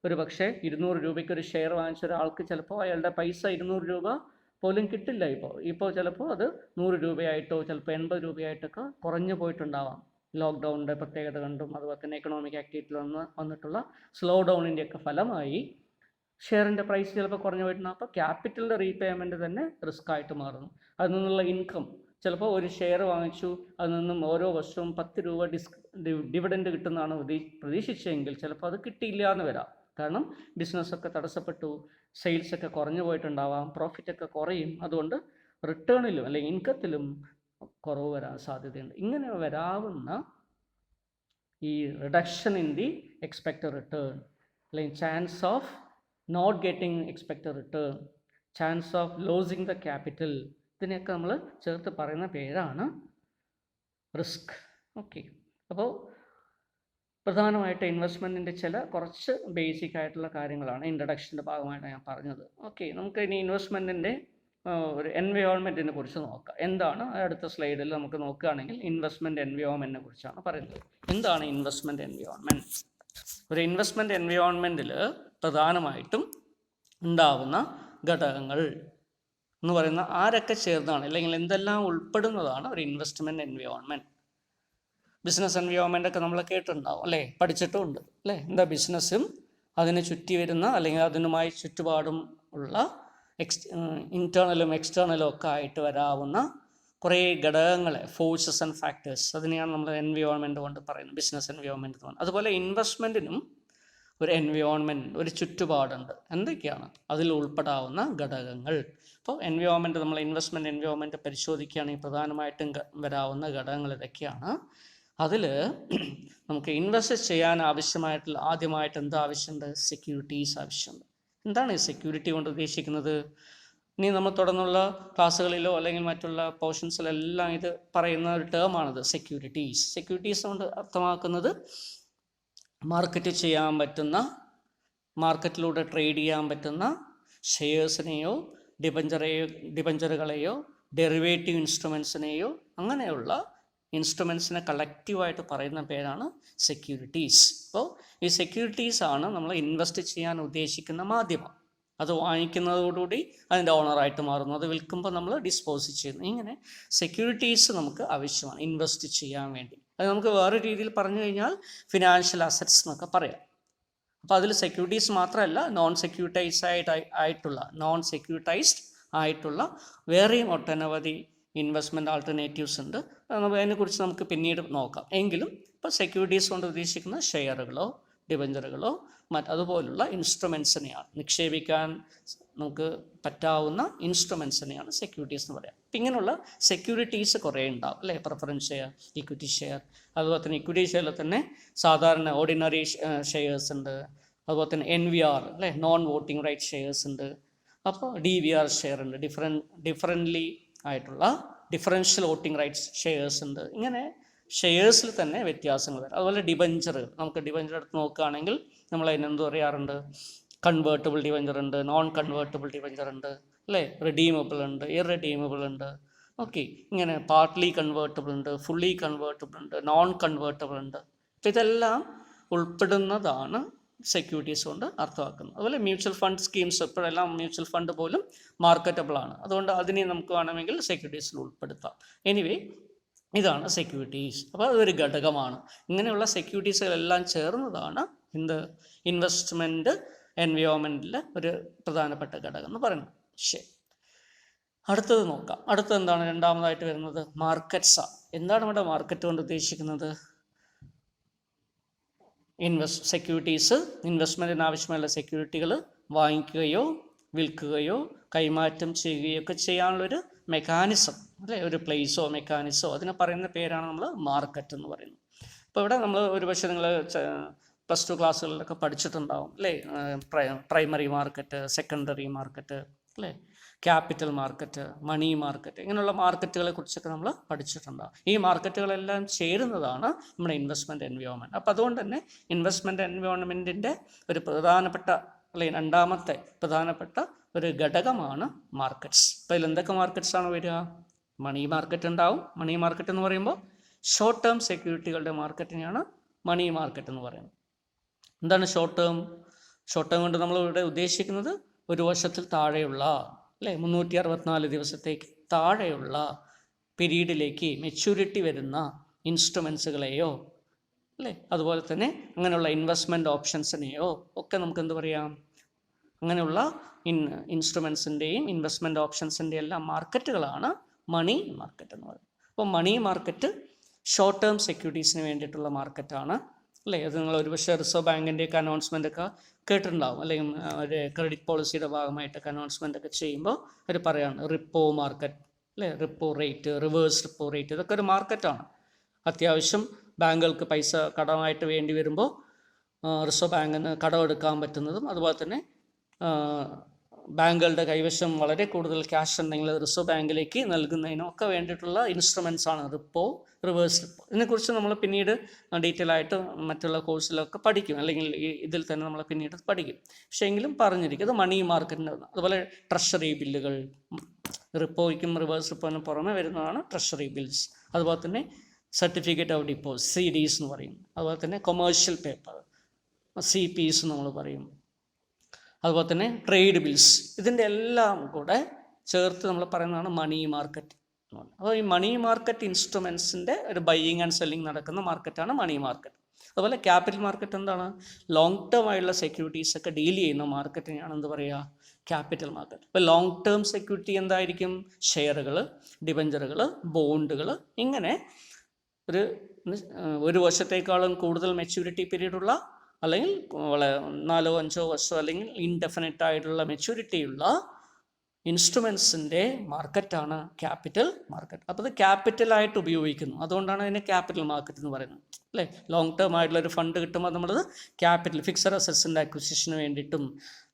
ഒരു പക്ഷേ 200 രൂപയ്ക്ക് ഒരു ഷെയർ വാങ്ങിച്ച ഒരാൾക്ക് ചിലപ്പോൾ അയാളുടെ പൈസ 200 രൂപ പോലും കിട്ടില്ല. ഇപ്പോൾ ചിലപ്പോൾ അത് 100 രൂപയായിട്ടോ ചിലപ്പോൾ 80 രൂപയായിട്ടൊക്കെ കുറഞ്ഞു പോയിട്ടുണ്ടാവാം. ലോക്ക്ഡൗണിൻ്റെ പ്രത്യേകത കണ്ടും അതുപോലെ തന്നെ എക്കണോമിക് ആക്ടിവിറ്റിയിൽ വന്നിട്ടുള്ള സ്ലോ ഡൗണിൻ്റെയൊക്കെ ഫലമായി ഷെയറിൻ്റെ പ്രൈസ് ചിലപ്പോൾ കുറഞ്ഞു പോയിട്ടുണ്ടാകും. അപ്പോൾ ക്യാപിറ്റലിൻ്റെ റീപേയ്മെൻറ്റ് തന്നെ റിസ്ക് ആയിട്ട് മാറുന്നു. അതിൽ നിന്നുള്ള ഇൻകം ചിലപ്പോൾ ഒരു ഷെയർ വാങ്ങിച്ചു, അതിൽ നിന്നും ഓരോ വർഷവും 10 രൂപ ഡിവിഡൻഡ് കിട്ടുന്നതാണ് പ്രതീക്ഷിച്ചെങ്കിൽ ചിലപ്പോൾ അത് കിട്ടിയില്ല എന്ന് വരാം. കാരണം ബിസിനസ്സൊക്കെ തടസ്സപ്പെട്ടു, സെയിൽസൊക്കെ കുറഞ്ഞു പോയിട്ടുണ്ടാവാം, പ്രോഫിറ്റൊക്കെ കുറയും, അതുകൊണ്ട് റിട്ടേണിലും അല്ലെങ്കിൽ ഇൻകത്തിലും കുറവ് വരാൻ സാധ്യതയുണ്ട്. ഇങ്ങനെ വരാവുന്ന ഈ reduction in the expected return, അല്ലെങ്കിൽ chance of not getting expected return, chance of losing the capital, ഇതിനെയൊക്കെ നമ്മൾ ചേർത്ത് പറയുന്ന പേരാണ് റിസ്ക്. ഓക്കെ, അപ്പോൾ പ്രധാനമായിട്ട് ഇൻവെസ്റ്റ്മെൻറ്റിൻ്റെ കുറച്ച് ബേസിക് ആയിട്ടുള്ള കാര്യങ്ങളാണ് ഇൻട്രഡക്ഷൻ്റെ ഭാഗമായിട്ട് ഞാൻ പറഞ്ഞത്. ഓക്കെ, നമുക്ക് ഇനി ഇൻവെസ്റ്റ്മെൻറ്റിൻ്റെ ഒരു എൻവയോൺമെൻറ്റിനെ കുറിച്ച് നോക്കാം. എന്താണ് അടുത്ത സ്ലൈഡിൽ നമുക്ക് നോക്കുകയാണെങ്കിൽ ഇൻവെസ്റ്റ്മെൻറ്റ് എൻവയോൺമെൻറ്റിനെ കുറിച്ചാണ് പറയുന്നത്. എന്താണ് ഇൻവെസ്റ്റ്മെൻറ്റ് എൻവയോൺമെൻറ്റ്? ഒരു ഇൻവെസ്റ്റ്മെൻറ്റ് എൻവയോൺമെൻറ്റിൽ പ്രധാനമായിട്ടും ഉണ്ടാവുന്ന ഘടകങ്ങൾ എന്ന് പറയുന്ന ആരൊക്കെ ചേർന്നാണ്, അല്ലെങ്കിൽ എന്തെല്ലാം ഉൾപ്പെടുന്നതാണ് ഒരു ഇൻവെസ്റ്റ്മെൻറ്റ് എൻവയോൺമെൻറ്റ്? ബിസിനസ് എൻവയോൺമെൻ്റ് ഒക്കെ നമ്മൾ കേട്ടിട്ടുണ്ടാവും അല്ലേ, പഠിച്ചിട്ടുമുണ്ട് അല്ലേ. എന്താ ബിസിനസ്സും അതിനെ ചുറ്റി വരുന്ന അല്ലെങ്കിൽ അതിനുമായി ചുറ്റുപാടും ഉള്ള ഇൻറ്റേർണലും എക്സ്റ്റേർണലും ഒക്കെ ആയിട്ട് വരാവുന്ന കുറേ ഘടകങ്ങളെ, ഫോഴ്സസ് ആൻഡ് ഫാക്ടേഴ്സ്, അതിനെയാണ് നമ്മൾ എൻവയോൺമെൻറ്റ് കൊണ്ട് പറയുന്നത്, ബിസിനസ് എൻവയോൺമെൻറ്റ് എന്ന് പറയുന്നത്. അതുപോലെ ഇൻവെസ്റ്റ്മെൻറ്റിനും ഒരു എൻവയോൺമെൻറ്റ്, ഒരു ചുറ്റുപാടുണ്ട്. എന്തൊക്കെയാണ് അതിൽ ഉൾപ്പെടാവുന്ന ഘടകങ്ങൾ? അപ്പോൾ എൻവയോൺമെൻറ്റ്, നമ്മൾ ഇൻവെസ്റ്റ്മെൻറ്റ് എൻവയോൺമെൻറ്റ് പരിശോധിക്കുകയാണെങ്കിൽ പ്രധാനമായിട്ടും വരാവുന്ന ഘടകങ്ങൾ ഇതൊക്കെയാണ്. അതിൽ നമുക്ക് ഇൻവെസ്റ്റ് ചെയ്യാൻ ആവശ്യമായിട്ടുള്ള ആദ്യമായിട്ട് എന്താ ആവശ്യമുണ്ട്? സെക്യൂരിറ്റീസ് ആവശ്യമുണ്ട്. എന്താണ് ഈ സെക്യൂരിറ്റി കൊണ്ട് ഉദ്ദേശിക്കുന്നത്? ഇനി നമ്മൾ തുടർന്നുള്ള ക്ലാസ്സുകളിലോ അല്ലെങ്കിൽ മറ്റുള്ള പോർഷൻസിലെല്ലാം ഇത് പറയുന്ന ഒരു ടേമാണിത്, സെക്യൂരിറ്റീസ്. സെക്യൂരിറ്റീസ് കൊണ്ട് അർത്ഥമാക്കുന്നത് മാർക്കറ്റ് ചെയ്യാൻ പറ്റുന്ന, മാർക്കറ്റിലൂടെ ട്രേഡ് ചെയ്യാൻ പറ്റുന്ന ഷെയർസിനെയോ ഡിബഞ്ചറുകളെയോ ഡെറിവേറ്റീവ് ഇൻസ്ട്രുമെൻസിനെയോ അങ്ങനെയുള്ള ഇൻസ്ട്രുമെൻസിനെ കളക്റ്റീവായിട്ട് പറയുന്ന പേരാണ് സെക്യൂരിറ്റീസ്. അപ്പോൾ ഈ സെക്യൂരിറ്റീസ് ആണ് നമ്മൾ ഇൻവെസ്റ്റ് ചെയ്യാൻ ഉദ്ദേശിക്കുന്ന മാധ്യമം. അത് വാങ്ങിക്കുന്നതോടുകൂടി അതിൻ്റെ ഓണറായിട്ട് മാറുന്നു, അത് വിൽക്കുമ്പോൾ നമ്മൾ ഡിസ്പോസ് ചെയ്യുന്നു. ഇങ്ങനെ സെക്യൂരിറ്റീസ് നമുക്ക് ആവശ്യമാണ് ഇൻവെസ്റ്റ് ചെയ്യാൻ വേണ്ടി. അത് നമുക്ക് വേറെ രീതിയിൽ പറഞ്ഞു കഴിഞ്ഞാൽ ഫിനാൻഷ്യൽ അസറ്റ്സ് എന്നൊക്കെ പറയാം. അപ്പോൾ അതിൽ സെക്യൂരിറ്റീസ് മാത്രമല്ല, നോൺ സെക്യൂരിറ്റൈസ്ഡ് ആയിട്ടുള്ള വേറെയും ഒട്ടനവധി ഇൻവെസ്റ്റ്മെൻറ്റ് ആൾട്ടർനേറ്റീവ്സ് ഉണ്ട്. അതിനെക്കുറിച്ച് നമുക്ക് പിന്നീട് നോക്കാം. എങ്കിലും ഇപ്പോൾ സെക്യൂരിറ്റീസ് കൊണ്ട് ഉദ്ദേശിക്കുന്ന ഷെയറുകളോ ഡിബഞ്ചറുകളോ അതുപോലുള്ള ഇൻസ്ട്രുമെൻസിനെയാണ്, നിക്ഷേപിക്കാൻ നമുക്ക് പറ്റാവുന്ന ഇൻസ്ട്രുമെൻസിനെയാണ് സെക്യൂരിറ്റീസ് എന്ന് പറയാം. അപ്പം ഇങ്ങനെയുള്ള സെക്യൂരിറ്റീസ് കുറേ ഉണ്ടാവും അല്ലേ. പ്രിഫറൻസ് ഷെയർ, ഇക്വിറ്റി ഷെയർ, അതുപോലെ തന്നെ ഇക്വിറ്റി ഷെയറിൽ തന്നെ സാധാരണ ഓർഡിനറി ഷെയർസ് ഉണ്ട്, അതുപോലെ തന്നെ NVR അല്ലേ, നോൺ വോട്ടിംഗ് റൈറ്റ് ഷെയർസ് ഉണ്ട്. അപ്പോൾ DVR ഷെയർ ഉണ്ട്, ഡിഫറൻ്റ്ലി ആയിട്ടുള്ള ഡിഫറൻഷ്യൽ വോട്ടിംഗ് റൈറ്റ്സ് ഷെയർസ് ഉണ്ട്. ഇങ്ങനെ ഷെയർസിൽ തന്നെ വ്യത്യാസങ്ങൾ വരും. അതുപോലെ ഡിബഞ്ചറുകൾ, നമുക്ക് ഡിബഞ്ചർ എടുത്ത് നോക്കുകയാണെങ്കിൽ നമ്മൾ അതിനെന്ത് പറയാറുണ്ട്? കൺവേർട്ടബിൾ ഡിബഞ്ചർ ഉണ്ട്, നോൺ കൺവേർട്ടബിൾ ഡിബഞ്ചർ ഉണ്ട് അല്ലേ, റിഡീമബിൾ ഉണ്ട്, ഇറഡീമബിൾ ഉണ്ട്. ഓക്കെ, ഇങ്ങനെ പാർട്ട്ലി കൺവേർട്ടബിൾ ഉണ്ട്, ഫുള്ളി കൺവേർട്ടബിൾ ഉണ്ട്, നോൺ കൺവേർട്ടബിൾ ഉണ്ട്. അപ്പോൾ ഇതെല്ലാം ഉൾപ്പെടുന്നതാണ് സെക്യൂരിറ്റീസ് കൊണ്ട് അർത്ഥമാക്കുന്നത്. അതുപോലെ മ്യൂച്വൽ ഫണ്ട് സ്കീംസ്, ഇപ്പോഴെല്ലാം മ്യൂച്വൽ ഫണ്ട് പോലും മാർക്കറ്റബിൾ ആണ്, അതുകൊണ്ട് അതിനെ നമുക്ക് വേണമെങ്കിൽ സെക്യൂരിറ്റീസിൽ ഉൾപ്പെടുത്താം. എനിവേ, ഇതാണ് സെക്യൂരിറ്റീസ്. അപ്പോൾ അതൊരു ഘടകമാണ്. ഇങ്ങനെയുള്ള സെക്യൂരിറ്റീസുകളെല്ലാം ചേർന്നതാണ് ഇൻവെസ്റ്റ്മെൻറ്റ് എൻവയോൺമെൻറ്റിലെ ഒരു പ്രധാനപ്പെട്ട ഘടകം എന്ന് പറയുന്നത്. ശരി, അടുത്തത് നോക്കാം. അടുത്തത് എന്താണ് രണ്ടാമതായിട്ട് വരുന്നത്? മാർക്കറ്റ്സാണ്. എന്താണ് ഇവിടെ മാർക്കറ്റ് കൊണ്ട് ഉദ്ദേശിക്കുന്നത്? സെക്യൂരിറ്റീസ്, ഇൻവെസ്റ്റ്മെൻറ്റിന് ആവശ്യമുള്ള സെക്യൂരിറ്റികൾ വാങ്ങിക്കുകയോ വിൽക്കുകയോ കൈമാറ്റം ചെയ്യുകയോ ഒക്കെ ചെയ്യാനുള്ളൊരു മെക്കാനിസം അല്ലേ, ഒരു പ്ലേസോ മെക്കാനിസോ, അതിനെ പറയുന്ന പേരാണ് നമ്മൾ മാർക്കറ്റ് എന്ന് പറയുന്നത്. അപ്പോൾ ഇവിടെ നമ്മൾ ഒരുപക്ഷെ നിങ്ങൾ +2 ക്ലാസ്സുകളിലൊക്കെ പഠിച്ചിട്ടുണ്ടാവും അല്ലേ, പ്രൈമറി മാർക്കറ്റ്, സെക്കൻഡറി മാർക്കറ്റ് അല്ലേ, ക്യാപിറ്റൽ മാർക്കറ്റ്, മണി മാർക്കറ്റ്, ഇങ്ങനെയുള്ള മാർക്കറ്റുകളെ കുറിച്ചൊക്കെ നമ്മൾ പഠിച്ചിട്ടുണ്ടാകും. ഈ മാർക്കറ്റുകളെല്ലാം ചേരുന്നതാണ് നമ്മുടെ ഇൻവെസ്റ്റ്മെൻറ്റ് എൻവയോൺമെൻറ്റ്. അപ്പോൾ അതുകൊണ്ട് തന്നെ ഇൻവെസ്റ്റ്മെൻറ്റ് എൻവയോൺമെൻറ്റിൻ്റെ ഒരു പ്രധാനപ്പെട്ട അല്ലെങ്കിൽ രണ്ടാമത്തെ പ്രധാനപ്പെട്ട ഒരു ഘടകമാണ് മാർക്കറ്റ്സ്. അപ്പോൾ ഇതിൽ എന്തൊക്കെ മാർക്കറ്റ്സാണ് വരിക? മണി മാർക്കറ്റ് ഉണ്ടാവും. മണി മാർക്കറ്റ് എന്ന് പറയുമ്പോൾ ഷോർട്ട് ടേം സെക്യൂരിറ്റികളുടെ മാർക്കറ്റിനെയാണ് മണി മാർക്കറ്റ് എന്ന് പറയുന്നത്. എന്താണ് ഷോർട്ട് ടേം? ഷോർട്ട് ടേം കൊണ്ട് നമ്മൾ ഇവിടെ ഉദ്ദേശിക്കുന്നത് ഒരു വർഷത്തിൽ താഴെയുള്ള അല്ലേ, 364 ദിവസത്തേക്ക് താഴെയുള്ള പീരീഡിലേക്ക് മെച്യൂരിറ്റി വരുന്ന ഇൻസ്ട്രുമെൻസുകളെയോ അല്ലേ, അതുപോലെ തന്നെ അങ്ങനെയുള്ള ഇൻവെസ്റ്റ്മെൻറ്റ് ഓപ്ഷൻസിനെയോ ഒക്കെ നമുക്ക് എന്ത് പറയാം? അങ്ങനെയുള്ള ഇൻസ്ട്രുമെൻസിൻ്റെയും ഇൻവെസ്റ്റ്മെൻറ്റ് ഓപ്ഷൻസിൻ്റെ എല്ലാം മാർക്കറ്റുകളാണ് മണി മാർക്കറ്റ് എന്ന് പറയുന്നത്. അപ്പോൾ മണി മാർക്കറ്റ് ഷോർട്ട് ടേം സെക്യൂരിറ്റീസിന് വേണ്ടിയിട്ടുള്ള മാർക്കറ്റാണ്. അല്ലേ? അത് നിങ്ങൾ ഒരുപക്ഷെ റിസർവ് ബാങ്കിൻ്റെയൊക്കെ അനൗൺസ്മെൻ്റ് ഒക്കെ കേട്ടിട്ടുണ്ടാവും, അല്ലെങ്കിൽ ഒരു ക്രെഡിറ്റ് പോളിസിയുടെ ഭാഗമായിട്ടൊക്കെ അനൗൺസ്മെൻ്റ് ഒക്കെ ചെയ്യുമ്പോൾ അവർ പറയാണ് റിപ്പോ മാർക്കറ്റ്, അല്ലേ? Repo rate, reverse repo rate, ഇതൊക്കെ ഒരു മാർക്കറ്റാണ്. അത്യാവശ്യം ബാങ്കുകൾക്ക് പൈസ കടമായിട്ട് വേണ്ടി വരുമ്പോൾ റിസർവ് ബാങ്കിന് കടമെടുക്കാൻ പറ്റുന്നതും, അതുപോലെ തന്നെ ബാങ്കുകളുടെ കൈവശം വളരെ കൂടുതൽ ക്യാഷ് ഉണ്ടെങ്കിൽ അത് റിസർവ് ബാങ്കിലേക്ക് നൽകുന്നതിനൊക്കെ വേണ്ടിയിട്ടുള്ള ഇൻസ്ട്രുമെൻറ്റ്സ് ആണ് റിപ്പോ, റിവേഴ്സ് റിപ്പോ. ഇതിനെക്കുറിച്ച് നമ്മൾ പിന്നീട് ഡീറ്റെയിൽ ആയിട്ട് മറ്റുള്ള കോഴ്സിലൊക്കെ പഠിക്കും, അല്ലെങ്കിൽ ഇതിൽ തന്നെ നമ്മൾ പിന്നീട് പഠിക്കും. പക്ഷേ എങ്കിലും പറഞ്ഞിരിക്കും ഇത് മണി മാർക്കറ്റിൻ്റെ. അതുപോലെ ട്രഷറി ബില്ലുകൾ, റിപ്പോയ്ക്കും റിവേഴ്സ് റിപ്പോയിനും പുറമെ വരുന്നതാണ് ട്രഷറി ബിൽസ്. അതുപോലെ തന്നെ സർട്ടിഫിക്കറ്റ് ഓഫ് ഡിപ്പോസിറ്റ്, CDs എന്ന് പറയും. അതുപോലെ തന്നെ കൊമേഴ്ഷ്യൽ പേപ്പർ, CPs നമ്മൾ പറയും. അതുപോലെ തന്നെ ട്രേഡ് ബിൽസ്, ഇതിൻ്റെ എല്ലാം കൂടെ ചേർത്ത് നമ്മൾ പറയുന്നതാണ് മണി മാർക്കറ്റ് എന്ന് പറയുന്നത്. അപ്പോൾ ഈ മണി മാർക്കറ്റ് ഇൻസ്ട്രുമെൻസിൻ്റെ ഒരു ബൈയിങ് ആൻഡ് സെല്ലിങ് നടക്കുന്ന മാർക്കറ്റാണ് മണി മാർക്കറ്റ്. അതുപോലെ ക്യാപിറ്റൽ മാർക്കറ്റ് എന്താണ്? ലോങ് ടേം ആയിട്ടുള്ള സെക്യൂരിറ്റീസ് ഒക്കെ ഡീൽ ചെയ്യുന്ന മാർക്കറ്റിനെയാണ് എന്ത് പറയുക? Capital market. ഇപ്പോൾ ലോങ് ടേം സെക്യൂരിറ്റി എന്തായിരിക്കും? ഷെയറുകൾ, ഡിബഞ്ചറുകൾ, ബോണ്ടുകൾ, ഇങ്ങനെ ഒരു വർഷത്തേക്കാളും കൂടുതൽ മെച്യൂരിറ്റി പീരീഡുള്ള, അല്ലെങ്കിൽ 4-5 വർഷം, അല്ലെങ്കിൽ ഇൻഡെഫിനിറ്റ് ആയിട്ടുള്ള മെച്യൂരിറ്റിയുള്ള ഇൻസ്ട്രുമെൻസിൻ്റെ മാർക്കറ്റാണ് ക്യാപിറ്റൽ മാർക്കറ്റ്. അപ്പോൾ ഇത് ക്യാപിറ്റലായിട്ട് ഉപയോഗിക്കുന്നു, അതുകൊണ്ടാണ് അതിനെ ക്യാപിറ്റൽ മാർക്കറ്റ് എന്ന് പറയുന്നത്, അല്ലേ? ലോങ് ടേം ആയിട്ടുള്ളൊരു ഫണ്ട് കിട്ടുമ്പോൾ നമ്മളത് ക്യാപിറ്റൽ, ഫിക്സഡ് അസറ്റ്സിൻ്റെ അക്വിസിഷന് വേണ്ടിയിട്ടും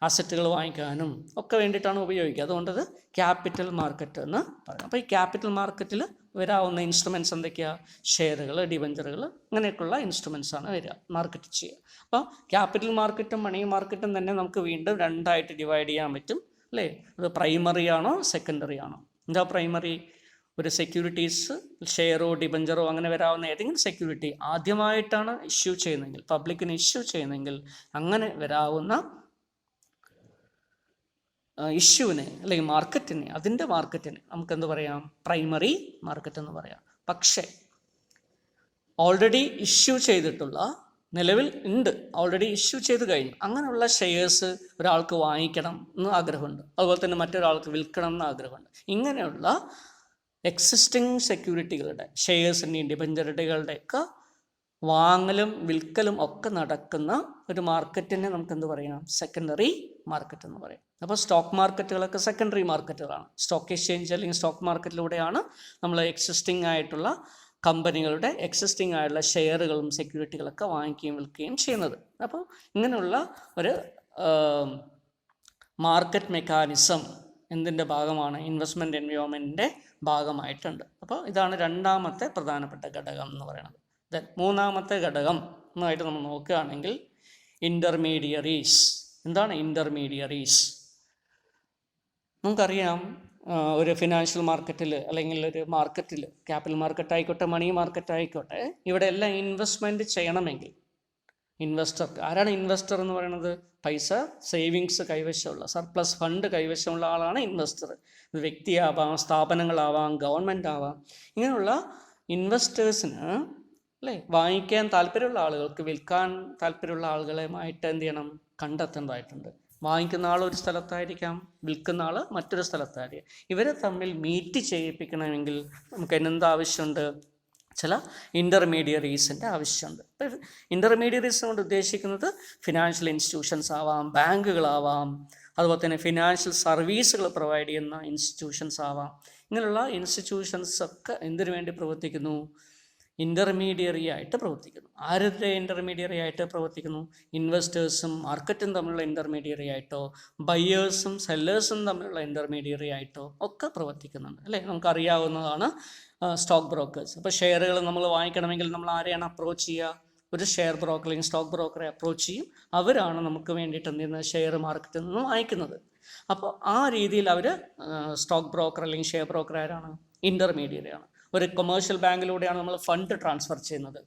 അസറ്റുകൾ വാങ്ങിക്കാനും ഒക്കെ വേണ്ടിയിട്ടാണ് ഉപയോഗിക്കുക. അതുകൊണ്ടത് ക്യാപിറ്റൽ മാർക്കറ്റ് എന്ന് പറയുന്നത്. അപ്പോൾ ഈ ക്യാപിറ്റൽ മാർക്കറ്റിൽ വരാവുന്ന ഇൻസ്ട്രുമെൻറ്റ്സ് എന്തൊക്കെയാണ്? ഷെയറുകൾ, ഡിബഞ്ചറുകൾ, അങ്ങനെയൊക്കെയുള്ള ഇൻസ്ട്രുമെൻറ്റ്സാണ് വരിക, മാർക്കറ്റ് ചെയ്യുക. അപ്പോൾ ക്യാപിറ്റൽ മാർക്കറ്റും മണി മാർക്കറ്റും തന്നെ നമുക്ക് വീണ്ടും രണ്ടായിട്ട് ഡിവൈഡ് ചെയ്യാൻ പറ്റും, അല്ലേ? അത് പ്രൈമറി ആണോ സെക്കൻഡറി ആണോ? എന്താ പ്രൈമറി? ഒരു സെക്യൂരിറ്റീസ്, ഷെയറോ ഡിബഞ്ചറോ അങ്ങനെ വരാവുന്ന ഏതെങ്കിലും സെക്യൂരിറ്റി ആദ്യമായിട്ടാണ് ഇഷ്യൂ ചെയ്യുന്നതെങ്കിൽ, പബ്ലിക്കിന് ഇഷ്യൂ ചെയ്യുന്നതെങ്കിൽ, അങ്ങനെ വരാവുന്ന ഇഷ്യൂവിനെ അല്ലെങ്കിൽ മാർക്കറ്റിനെ, അതിൻ്റെ മാർക്കറ്റിനെ നമുക്കെന്ത് പറയാം? പ്രൈമറി മാർക്കറ്റ് എന്ന് പറയാം. പക്ഷേ ഓൾറെഡി ഇഷ്യൂ ചെയ്തിട്ടുള്ള, നിലവിൽ ഉണ്ട്, ഓൾറെഡി ഇഷ്യൂ ചെയ്ത് കഴിഞ്ഞു, അങ്ങനെയുള്ള ഷെയർസ് ഒരാൾക്ക് വാങ്ങിക്കണം എന്ന് ആഗ്രഹമുണ്ട്, അതുപോലെ തന്നെ മറ്റൊരാൾക്ക് വിൽക്കണം എന്ന് ആഗ്രഹമുണ്ട്. ഇങ്ങനെയുള്ള എക്സിസ്റ്റിംഗ് സെക്യൂരിറ്റികളുടെ, ഷെയർസിൻ്റെയും ഡിബഞ്ചറുകളുടെയൊക്കെ വാങ്ങലും വിൽക്കലും ഒക്കെ നടക്കുന്ന ഒരു മാർക്കറ്റിനെ നമുക്ക് എന്ത് പറയാം? സെക്കൻഡറി മാർക്കറ്റ് എന്ന് പറയും. അപ്പോൾ സ്റ്റോക്ക് മാർക്കറ്റുകളൊക്കെ സെക്കൻഡറി മാർക്കറ്റുകളാണ്. സ്റ്റോക്ക് എക്സ്ചേഞ്ച് അല്ലെങ്കിൽ സ്റ്റോക്ക് മാർക്കറ്റിലൂടെയാണ് നമ്മൾ എക്സിസ്റ്റിംഗ് ആയിട്ടുള്ള കമ്പനികളുടെ എക്സിസ്റ്റിംഗ് ആയിട്ടുള്ള ഷെയറുകളും സെക്യൂരിറ്റികളൊക്കെ വാങ്ങിക്കുകയും വിൽക്കുകയും ചെയ്യുന്നത്. അപ്പോൾ ഇങ്ങനെയുള്ള ഒരു മാർക്കറ്റ് മെക്കാനിസം എന്തിൻ്റെ ഭാഗമാണ്? ഇൻവെസ്റ്റ്മെൻറ്റ് എൻവയോൺമെൻറ്റിൻ്റെ ഭാഗമായിട്ടുണ്ട്. അപ്പോൾ ഇതാണ് രണ്ടാമത്തെ പ്രധാനപ്പെട്ട ഘടകം എന്ന് പറയുന്നത്. ദെൻ മൂന്നാമത്തെ ഘടകം എന്നായിട്ട് നമ്മൾ നോക്കുകയാണെങ്കിൽ ഇൻ്റർമീഡിയറീസ്. എന്താണ് ഇൻ്റർമീഡിയറീസ്? നമുക്കറിയാം, ഒരു ഫിനാൻഷ്യൽ മാർക്കറ്റിൽ അല്ലെങ്കിൽ ഒരു മാർക്കറ്റിൽ, ക്യാപിറ്റൽ മാർക്കറ്റ് ആയിക്കോട്ടെ, മണി മാർക്കറ്റ് ആയിക്കോട്ടെ, ഇവിടെ എല്ലാം ഇൻവെസ്റ്റ്മെൻറ്റ് ചെയ്യണമെങ്കിൽ ഇൻവെസ്റ്റർക്ക്, ആരാണ് ഇൻവെസ്റ്റർ എന്ന് പറയുന്നത്? പൈസ സേവിങ്സ് കൈവശമുള്ള, സർപ്ലസ് ഫണ്ട് കൈവശമുള്ള ആളാണ് ഇൻവെസ്റ്റർ. ഇത് വ്യക്തിയാവാം, സ്ഥാപനങ്ങളാവാം, ഗവൺമെൻറ് ആവാം. ഇങ്ങനെയുള്ള ഇൻവെസ്റ്റേഴ്സിന്, അല്ലേ, വാങ്ങിക്കാൻ താല്പര്യമുള്ള ആളുകൾക്ക് വിൽക്കാൻ താല്പര്യമുള്ള ആളുകളുമായിട്ട് എന്ത് ചെയ്യണം? കണ്ടെത്തേണ്ടതായിട്ടുണ്ട്. വാങ്ങിക്കുന്ന ആൾ ഒരു സ്ഥലത്തായിരിക്കാം, വിൽക്കുന്ന ആൾ മറ്റൊരു സ്ഥലത്തായിരിക്കും. ഇവരെ തമ്മിൽ മീറ്റ് ചെയ്യിപ്പിക്കണമെങ്കിൽ നമുക്ക് അതിനെന്ത് ആവശ്യമുണ്ട്? ചില ഇൻ്റർമീഡിയറീസിൻ്റെ ആവശ്യമുണ്ട്. ഇപ്പോൾ ഇൻ്റർമീഡിയറീസ് കൊണ്ട് ഉദ്ദേശിക്കുന്നത് ഫിനാൻഷ്യൽ ഇൻസ്റ്റിറ്റ്യൂഷൻസ് ആവാം, ബാങ്കുകളാവാം, അതുപോലെ തന്നെ ഫിനാൻഷ്യൽ സർവീസുകൾ പ്രൊവൈഡ് ചെയ്യുന്ന ഇൻസ്റ്റിറ്റ്യൂഷൻസ് ആവാം. ഇങ്ങനെയുള്ള ഇൻസ്റ്റിറ്റ്യൂഷൻസ് ഒക്കെ എന്തിനു വേണ്ടി പ്രവർത്തിക്കുന്നു? ഇൻ്റർമീഡിയറി ആയിട്ട് പ്രവർത്തിക്കുന്നു. ആരുടെ ഇൻ്റർമീഡിയറി ആയിട്ട് പ്രവർത്തിക്കുന്നു? ഇൻവെസ്റ്റേഴ്സും മാർക്കറ്റും തമ്മിലുള്ള ഇൻ്റർമീഡിയറി ആയിട്ടോ, ബയേഴ്സും സെല്ലേഴ്സും തമ്മിലുള്ള ഇൻ്റർമീഡിയറി ആയിട്ടോ ഒക്കെ പ്രവർത്തിക്കുന്നുണ്ട്, അല്ലേ? നമുക്കറിയാവുന്നതാണ് സ്റ്റോക്ക് ബ്രോക്കേഴ്സ്. അപ്പോൾ ഷെയറുകൾ നമ്മൾ വാങ്ങിക്കണമെങ്കിൽ നമ്മൾ ആരെയാണ് അപ്രോച്ച് ചെയ്യുക? ഒരു ഷെയർ ബ്രോക്കർ അല്ലെങ്കിൽ സ്റ്റോക്ക് ബ്രോക്കറെ അപ്രോച്ച് ചെയ്യും. അവരാണ് നമുക്ക് വേണ്ടിയിട്ട് എന്ത് ചെയ്യുന്നത്? ഷെയർ മാർക്കറ്റിൽ നിന്ന് വാങ്ങിക്കുന്നത്. അപ്പോൾ ആ രീതിയിൽ അവർ സ്റ്റോക്ക് ബ്രോക്കർ അല്ലെങ്കിൽ ഷെയർ ബ്രോക്കർ ആരാണ്? ഇൻ്റർമീഡിയറി ആണ്. ഒരു കൊമേഴ്ഷ്യൽ ബാങ്കിലൂടെയാണ് നമ്മൾ ഫണ്ട് ട്രാൻസ്ഫർ ചെയ്യുന്നത്.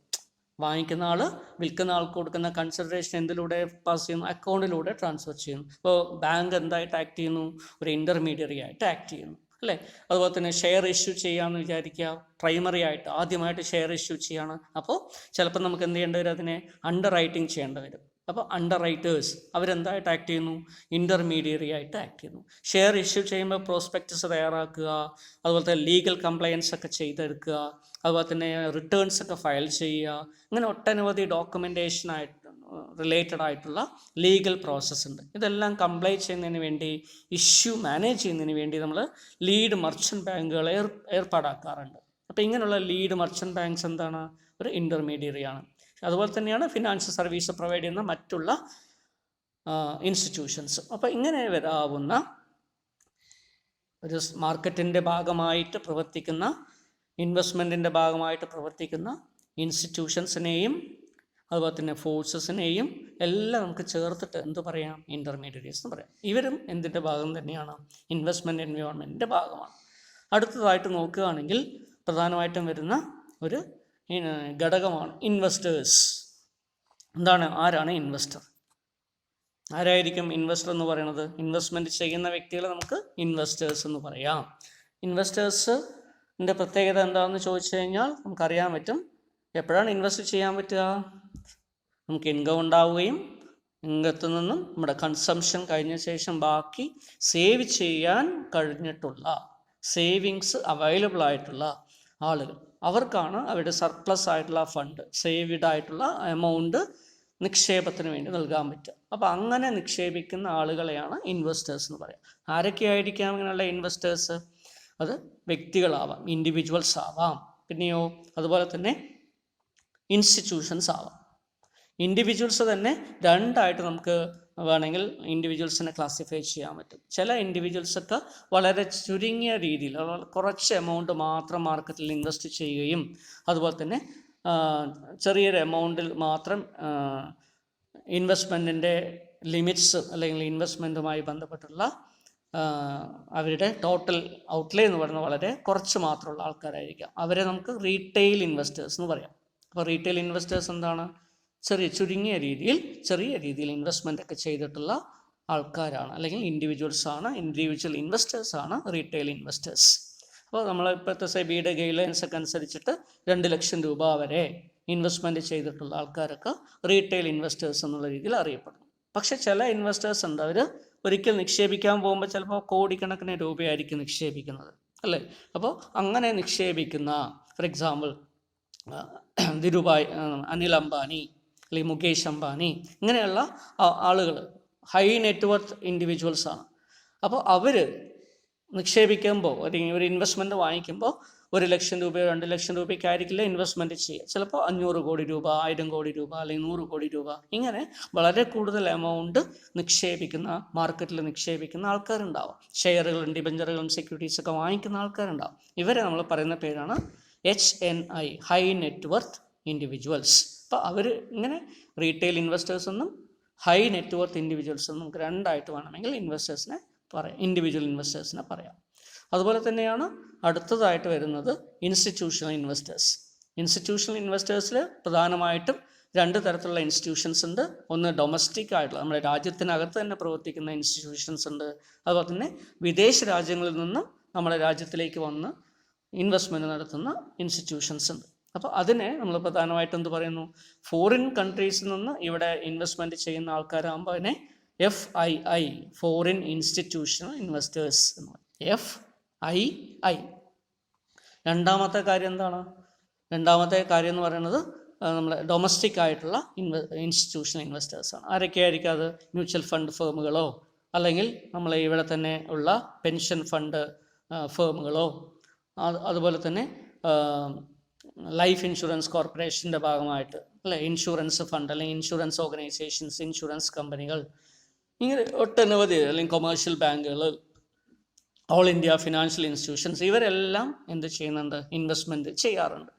വാങ്ങിക്കുന്ന ആൾ വിൽക്കുന്ന ആൾക്ക് കൊടുക്കുന്ന കൺസിഡറേഷൻ എന്തിലൂടെ പാസ് ചെയ്യുന്നു? അക്കൗണ്ടിലൂടെ ട്രാൻസ്ഫർ ചെയ്യുന്നു. അപ്പോൾ ബാങ്ക് എന്തായിട്ട് ആക്ട് ചെയ്യുന്നു? ഒരു ഇൻ്റർമീഡിയറി ആയിട്ട് ആക്ട് ചെയ്യുന്നു, അല്ലേ? അതുപോലെ തന്നെ ഷെയർ ഇഷ്യൂ ചെയ്യാമെന്ന് വിചാരിക്കുക, പ്രൈമറി ആയിട്ട് ആദ്യമായിട്ട് ഷെയർ ഇഷ്യൂ ചെയ്യാണ്. അപ്പോൾ ചിലപ്പോൾ നമുക്ക് എന്ത് ചെയ്യേണ്ടി വരും? അതിനെ അണ്ടർ റൈറ്റിംഗ് ചെയ്യേണ്ടി വരും, അപ്പോൾ അണ്ടർ റൈറ്റേഴ്സ് അവരെന്തായിട്ട് ആക്ട് ചെയ്യുന്നു? ഇൻ്റർമീഡിയറി ആയിട്ട് ആക്ട് ചെയ്യുന്നു. ഷെയർ ഇഷ്യൂ ചെയ്യുമ്പോൾ പ്രോസ്പെക്ടസ് തയ്യാറാക്കുക, അതുപോലെ തന്നെ ലീഗൽ കംപ്ലയൻസ് ഒക്കെ ചെയ്തെടുക്കുക, അതുപോലെ തന്നെ റിട്ടേൺസ് ഒക്കെ ഫയൽ ചെയ്യുക, അങ്ങനെ ഒട്ടനവധി ഡോക്യുമെൻറ്റേഷനായിട്ട് റിലേറ്റഡ് ആയിട്ടുള്ള ലീഗൽ പ്രോസസ്സ് ഉണ്ട്. ഇതെല്ലാം കംപ്ലൈ ചെയ്യുന്നതിന് വേണ്ടി, ഇഷ്യൂ മാനേജ് ചെയ്യുന്നതിന് വേണ്ടി നമ്മൾ ലീഡ് മർച്ചൻറ്റ് ബാങ്കുകളെ ഏർപ്പാടാക്കാറുണ്ട്. അപ്പോൾ ഇങ്ങനെയുള്ള ലീഡ് മർച്ചൻറ്റ് ബാങ്ക്സ് എന്താണ്? ഒരു ഇൻ്റർമീഡിയറിയാണ്. അതുപോലെ തന്നെയാണ് ഫിനാൻഷ്യൽ സർവീസ് പ്രൊവൈഡ് ചെയ്യുന്ന മറ്റുള്ള ഇൻസ്റ്റിറ്റ്യൂഷൻസ്. അപ്പോൾ ഇങ്ങനെ വരാവുന്ന ഒരു മാർക്കറ്റിൻ്റെ ഭാഗമായിട്ട് പ്രവർത്തിക്കുന്ന, ഇൻവെസ്റ്റ്മെൻറ്റിൻ്റെ ഭാഗമായിട്ട് പ്രവർത്തിക്കുന്ന ഇൻസ്റ്റിറ്റ്യൂഷൻസിനെയും അതുപോലെ തന്നെ ഫോഴ്സസിനെയും എല്ലാം നമുക്ക് ചേർത്തിട്ട് എന്ത് പറയാം? ഇൻ്റർമീഡിയറീസ് എന്ന് പറയാം. ഇവരും എന്തിൻ്റെ ഭാഗം തന്നെയാണ്? ഇൻവെസ്റ്റ്മെൻറ്റ് എൻവയോൺമെൻറ്റിൻ്റെ ഭാഗമാണ്. അടുത്തതായിട്ട് നോക്കുകയാണെങ്കിൽ പ്രധാനമായിട്ടും വരുന്ന ഒരു ഘടകമാണ് ഇൻവെസ്റ്റേഴ്സ്. എന്താണ്? ആരാണ് ഇൻവെസ്റ്റർ? ആരായിരിക്കും ഇൻവെസ്റ്റർ എന്ന് പറയുന്നത്? ഇൻവെസ്റ്റ്മെൻറ്റ് ചെയ്യുന്ന വ്യക്തികളെ നമുക്ക് ഇൻവെസ്റ്റേഴ്സ് എന്ന് പറയാം. ഇൻവെസ്റ്റേഴ്സിൻ്റെ പ്രത്യേകത എന്താണെന്ന് ചോദിച്ചു കഴിഞ്ഞാൽ നമുക്കറിയാൻ പറ്റും. എപ്പോഴാണ് ഇൻവെസ്റ്റ് ചെയ്യാൻ പറ്റുക? നമുക്ക് ഇൻകം ഉണ്ടാവുകയും ഇൻകത്തിൽ നിന്നും നമ്മുടെ കൺസംഷൻ കഴിഞ്ഞ ശേഷം ബാക്കി സേവ് ചെയ്യാൻ കഴിഞ്ഞിട്ടുള്ള, സേവിങ്സ് അവൈലബിൾ ആയിട്ടുള്ള ആളുകൾ, അവർക്കാണ് അവരുടെ സർപ്ലസ് ആയിട്ടുള്ള ഫണ്ട്, സേവ്ഡ് ആയിട്ടുള്ള എമൗണ്ട് നിക്ഷേപത്തിന് വേണ്ടി നൽകാൻ പറ്റുക. അപ്പോൾ അങ്ങനെ നിക്ഷേപിക്കുന്ന ആളുകളെയാണ് ഇൻവെസ്റ്റേഴ്സ് എന്ന് പറയുക. ആരൊക്കെയായിരിക്കാം ഇങ്ങനെയുള്ള ഇൻവെസ്റ്റേഴ്സ്? അത് വ്യക്തികളാവാം, ഇൻഡിവിജ്വൽസ് ആവാം, പിന്നെയോ അതുപോലെ തന്നെ ഇൻസ്റ്റിറ്റ്യൂഷൻസ് ആവാം. ഇൻഡിവിജ്വൽസ് തന്നെ രണ്ടായിട്ട് നമുക്ക് വേണമെങ്കിൽ ഇൻഡിവിജ്വൽസിനെ ക്ലാസിഫൈ ചെയ്യാൻ പറ്റും. ചില ഇൻഡിവിജ്വൽസൊക്കെ വളരെ ചുരുങ്ങിയ രീതിയിൽ കുറച്ച് എമൗണ്ട് മാത്രം മാർക്കറ്റിൽ ഇൻവെസ്റ്റ് ചെയ്യുകയും അതുപോലെ തന്നെ ചെറിയൊരു എമൗണ്ടിൽ മാത്രം ഇൻവെസ്റ്റ്മെൻറ്റിൻ്റെ ലിമിറ്റ്സ് അല്ലെങ്കിൽ ഇൻവെസ്റ്റ്മെൻറ്റുമായി ബന്ധപ്പെട്ടുള്ള അവരുടെ ടോട്ടൽ ഔട്ട്ലേ എന്ന് പറയുന്നത് വളരെ കുറച്ച് മാത്രമുള്ള ആൾക്കാരായിരിക്കാം. അവരെ നമുക്ക് റീറ്റെയിൽ ഇൻവെസ്റ്റേഴ്സ് എന്ന് പറയാം. അപ്പോൾ റീറ്റെയിൽ ഇൻവെസ്റ്റേഴ്സ് എന്താണ്? ചുരുങ്ങിയ രീതിയിൽ ഇൻവെസ്റ്റ്മെൻ്റ് ഒക്കെ ചെയ്തിട്ടുള്ള ആൾക്കാരാണ്, അല്ലെങ്കിൽ ഇൻഡിവിജ്വൽസാണ്, ഇൻഡിവിജ്വൽ ഇൻവെസ്റ്റേഴ്സാണ് റീറ്റെയിൽ ഇൻവെസ്റ്റേഴ്സ്. അപ്പോൾ നമ്മൾ ഇപ്പോഴത്തെ സെബിയുടെ ഗൈഡ്ലൈൻസ് ഒക്കെ അനുസരിച്ചിട്ട് 2 ലക്ഷം രൂപ വരെ ഇൻവെസ്റ്റ്മെൻറ്റ് ചെയ്തിട്ടുള്ള ആൾക്കാരൊക്കെ റീറ്റെയിൽ ഇൻവെസ്റ്റേഴ്സ് എന്നുള്ള രീതിയിൽ അറിയപ്പെടുന്നു. പക്ഷേ ചില ഇൻവെസ്റ്റേഴ്സ് ഉണ്ട്, അവർ ഒരിക്കൽ നിക്ഷേപിക്കാൻ പോകുമ്പോൾ ചിലപ്പോൾ കോടിക്കണക്കിന് രൂപയായിരിക്കും നിക്ഷേപിക്കുന്നത്, അല്ലേ? അപ്പോൾ അങ്ങനെ നിക്ഷേപിക്കുന്ന, ഫോർ എക്സാമ്പിൾ ധീരുഭായ്, അനിൽ അംബാനി അല്ലെങ്കിൽ മുകേഷ് അംബാനി, ഇങ്ങനെയുള്ള ആളുകൾ ഹൈ നെറ്റ്വർത്ത് ഇൻഡിവിജ്വൽസാണ്. അപ്പോൾ അവർ നിക്ഷേപിക്കുമ്പോൾ ഒരു ഇൻവെസ്റ്റ്മെൻറ്റ് വാങ്ങിക്കുമ്പോൾ 1 ലക്ഷം രൂപയോ 2 ലക്ഷം രൂപയ്ക്കായിരിക്കില്ല ഇൻവെസ്റ്റ്മെൻറ്റ് ചെയ്യുക. ചിലപ്പോൾ 500 കോടി രൂപ, 1000 കോടി രൂപ, അല്ലെങ്കിൽ 100 കോടി രൂപ, ഇങ്ങനെ വളരെ കൂടുതൽ എമൗണ്ട് മാർക്കറ്റിൽ നിക്ഷേപിക്കുന്ന ആൾക്കാരുണ്ടാവും. ഷെയറുകളും ഡിബഞ്ചറുകളും സെക്യൂരിറ്റീസൊക്കെ വാങ്ങിക്കുന്ന ആൾക്കാരുണ്ടാവും. ഇവരെ നമ്മൾ പറയുന്ന പേരാണ് HNI, ഹൈ നെറ്റ്വർത്ത് ഇൻഡിവിജ്വൽസ്. അപ്പോൾ അവർ ഇങ്ങനെ റീറ്റെയിൽ ഇൻവെസ്റ്റേഴ്സ് എന്നും ഹൈ നെറ്റ്വർത്ത് ഇൻഡിവിജ്വൽസ് എന്നും നമുക്ക് രണ്ടായിട്ട് വേണമെങ്കിൽ ഇൻവെസ്റ്റേഴ്സിനെ പറയാം, ഇൻഡിവിജ്വൽ ഇൻവെസ്റ്റേഴ്സിനെ പറയാം. അതുപോലെ തന്നെയാണ് അടുത്തതായിട്ട് വരുന്നത് ഇൻസ്റ്റിറ്റ്യൂഷണൽ ഇൻവെസ്റ്റേഴ്സ്. ഇൻസ്റ്റിറ്റ്യൂഷണൽ ഇൻവെസ്റ്റേഴ്സിൽ പ്രധാനമായിട്ടും 2 തരത്തിലുള്ള ഇൻസ്റ്റിറ്റ്യൂഷൻസ് ഉണ്ട്. ഒന്ന് ഡൊമസ്റ്റിക് ആയിട്ടുള്ള നമ്മുടെ രാജ്യത്തിനകത്ത് തന്നെ പ്രവർത്തിക്കുന്ന ഇൻസ്റ്റിറ്റ്യൂഷൻസ് ഉണ്ട്. അതുപോലെ തന്നെ വിദേശ രാജ്യങ്ങളിൽ നിന്നും നമ്മുടെ രാജ്യത്തിലേക്ക് വന്ന് ഇൻവെസ്റ്റ്മെൻറ്റ് നടത്തുന്ന ഇൻസ്റ്റിറ്റ്യൂഷൻസ് ഉണ്ട്. അപ്പോൾ അതിനെ നമ്മൾ പ്രധാനമായിട്ട് എന്ത് പറയുന്നു? ഫോറിൻ കൺട്രീസിൽ നിന്ന് ഇവിടെ ഇൻവെസ്റ്റ്മെൻറ്റ് ചെയ്യുന്ന ആൾക്കാരാകുമ്പോൾ അതിനെ FII, ഫോറിൻ ഇൻസ്റ്റിറ്റ്യൂഷണൽ ഇൻവെസ്റ്റേഴ്സ് എന്ന് പറയും. FII. രണ്ടാമത്തെ കാര്യം എന്താണ്? രണ്ടാമത്തെ കാര്യം എന്ന് പറയുന്നത് നമ്മൾ ഡൊമസ്റ്റിക് ആയിട്ടുള്ള ഇൻസ്റ്റിറ്റ്യൂഷണൽ ഇൻവെസ്റ്റേഴ്സാണ്. ആരൊക്കെയായിരിക്കും അത്? മ്യൂച്വൽ ഫണ്ട് ഫേമുകളോ അല്ലെങ്കിൽ നമ്മൾ ഇവിടെ തന്നെ ഉള്ള പെൻഷൻ ഫണ്ട് ഫേമുകളോ, അതുപോലെ തന്നെ ലൈഫ് ഇൻഷുറൻസ് കോർപ്പറേഷൻ്റെ ഭാഗമായിട്ട് അല്ലെ ഇൻഷുറൻസ് ഫണ്ട് അല്ലെങ്കിൽ ഇൻഷുറൻസ് ഓർഗനൈസേഷൻസ്, ഇൻഷുറൻസ് കമ്പനികൾ, ഇങ്ങനെ ഒട്ടനവധി, അല്ലെങ്കിൽ കൊമേഴ്ഷ്യൽ ബാങ്കുകൾ, ഓൾ ഇന്ത്യ ഫിനാൻഷ്യൽ ഇൻസ്റ്റിറ്റ്യൂഷൻസ്, ഇവരെല്ലാം എന്ത് ചെയ്യുന്നുണ്ട്? ഇൻവെസ്റ്റ്മെൻറ്റ് ചെയ്യാറുണ്ട്.